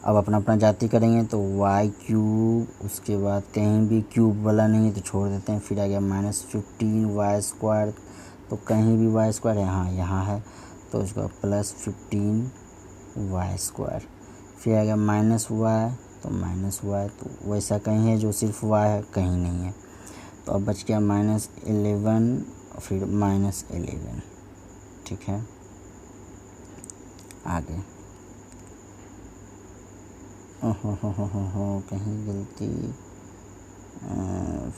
अब अपना अपना जाति करेंगे तो वाई क्यूब, उसके बाद कहीं भी क्यूब वाला नहीं है तो छोड़ देते हैं, फिर आ गया -15 वाई स्क्वायर, तो कहीं भी वाई स्क्वायर है, हाँ यहाँ है तो उसका +15 वाई स्क्वायर, फिर आ गया माइनस वाई तो माइनस वाई, तो वैसा कहीं है जो सिर्फ वाई है, कहीं नहीं है। तो अब बच गया -11 फिर -11। ठीक है, आगे हो कहीं गलती,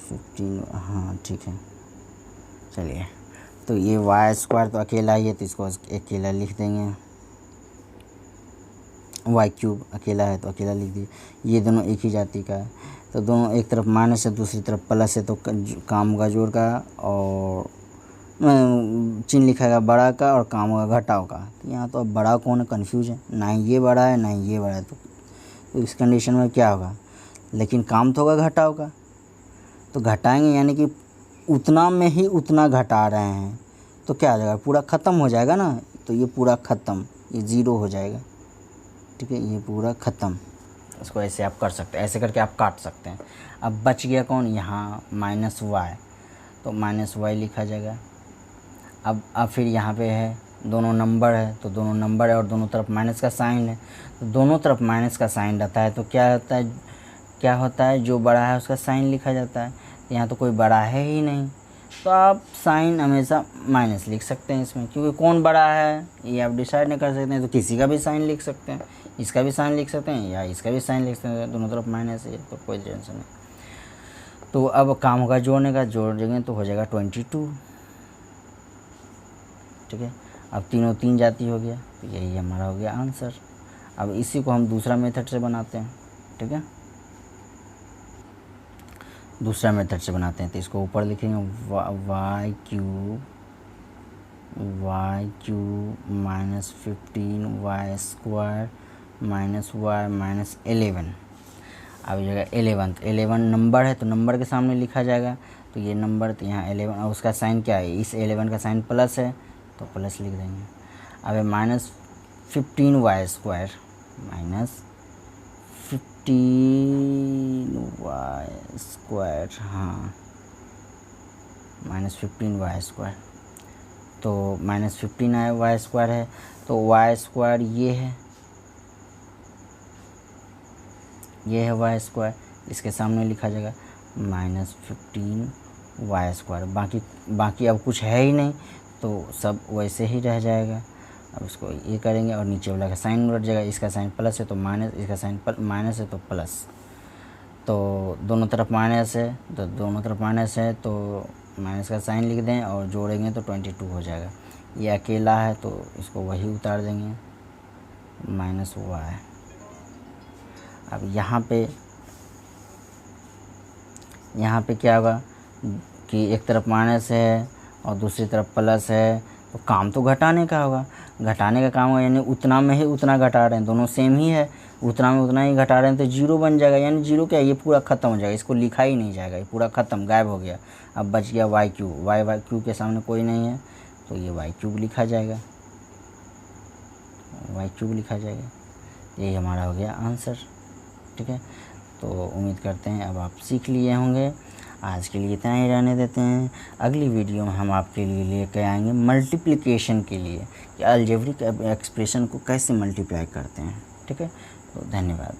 15, हाँ ठीक है, चलिए। तो ये वाई स्क्वायर तो अकेला ही है तो इसको अकेला लिख देंगे, वाई क्यूब अकेला है तो अकेला लिख दिए। ये दोनों एक ही जाति का है तो दोनों एक तरफ माइनस है दूसरी तरफ प्लस है तो काम होगा जोड़ का, और चिन्ह लिखाएगा बड़ा का और काम होगा घटाव का। तो यहाँ तो अब बड़ा कौन है, कन्फ्यूज है, ना ही ये बड़ा है ना ही ये बड़ा है, तो इस कंडीशन में क्या होगा, लेकिन काम तो होगा घटाव का, तो घटाएंगे यानी कि उतना में ही उतना घटा रहे हैं तो क्या हो जाएगा, पूरा ख़त्म हो जाएगा ना, तो ये पूरा ख़त्म, ये 0 हो जाएगा। ठीक है, ये पूरा ख़त्म। इसको ऐसे आप कर सकते हैं, ऐसे करके आप काट सकते हैं। अब बच गया कौन, यहाँ -y, तो -y लिखा जाएगा। अब फिर यहाँ पे है दोनों नंबर है तो दोनों नंबर है और दोनों तरफ माइनस का साइन है, तो दोनों तरफ माइनस का साइन रहता है तो क्या होता है जो बड़ा है उसका साइन लिखा जाता है। यहाँ तो कोई बड़ा है ही नहीं तो आप साइन हमेशा माइनस लिख सकते हैं इसमें, क्योंकि कौन बड़ा है ये आप डिसाइड नहीं कर सकते हैं, तो किसी का भी साइन लिख सकते हैं, इसका भी साइन लिख सकते हैं या इसका भी साइन लिख सकते हैं, दोनों तरफ माइनस है तो कोई टेंशन नहीं। तो अब काम होगा जोड़ने का, जोड़ देंगे तो हो जाएगा 22। ठीक है, अब तीनों 3 जाति हो गया तो यही हमारा हो गया आंसर। अब इसी को हम दूसरा मेथड से बनाते हैं। ठीक है, दूसरा मेथड से बनाते हैं तो इसको ऊपर लिखेंगे Y cube -15 Y square minus Y minus 11। अब जगह 11 नंबर है तो नंबर के सामने लिखा जाएगा, तो ये नंबर तो यहाँ 11 और उसका साइन क्या है, इस 11 का साइन प्लस है तो प्लस लिख देंगे। अब -15 वाई स्क्वायर -15 वाई स्क्वायर, हाँ -15 वाई स्क्वायर, तो -15 वाई स्क्वायर है तो वाई स्क्वायर ये है वाई स्क्वायर, इसके सामने लिखा जाएगा -15 वाई स्क्वायर। बाकी अब कुछ है ही नहीं तो सब वैसे ही रह जाएगा। अब इसको ये करेंगे और नीचे वाला का साइन उलट जाएगा, इसका साइन प्लस है तो माइनस, इसका साइन माइनस है तो प्लस, तो दोनों तरफ माइनस है तो माइनस का साइन लिख दें और जोड़ेंगे तो 22 हो जाएगा। ये अकेला है तो इसको वही उतार देंगे -y। अब यहाँ पे क्या होगा कि एक तरफ माइनस है और दूसरी तरफ प्लस है तो काम तो घटाने का होगा, घटाने का काम होगा, यानी उतना में ही उतना घटा रहे हैं, दोनों सेम ही है, उतना में उतना ही घटा रहे हैं तो 0 बन जाएगा, यानी 0 क्या, ये पूरा ख़त्म हो जाएगा, इसको लिखा ही नहीं जाएगा, ये पूरा ख़त्म गायब हो गया। अब बच गया वाई क्यूब, वाई क्यूब के सामने कोई नहीं है तो ये वाई क्यूब लिखा जाएगा, यही हमारा हो गया आंसर। ठीक है, तो उम्मीद करते हैं अब आप सीख लिए होंगे। आज के लिए इतना ही रहने देते हैं। अगली वीडियो में हम आपके लिए लेकर आएंगे मल्टीप्लिकेशन के लिए कि अलजेब्रिक एक्सप्रेशन को कैसे मल्टीप्लाई करते हैं। ठीक है, तो धन्यवाद।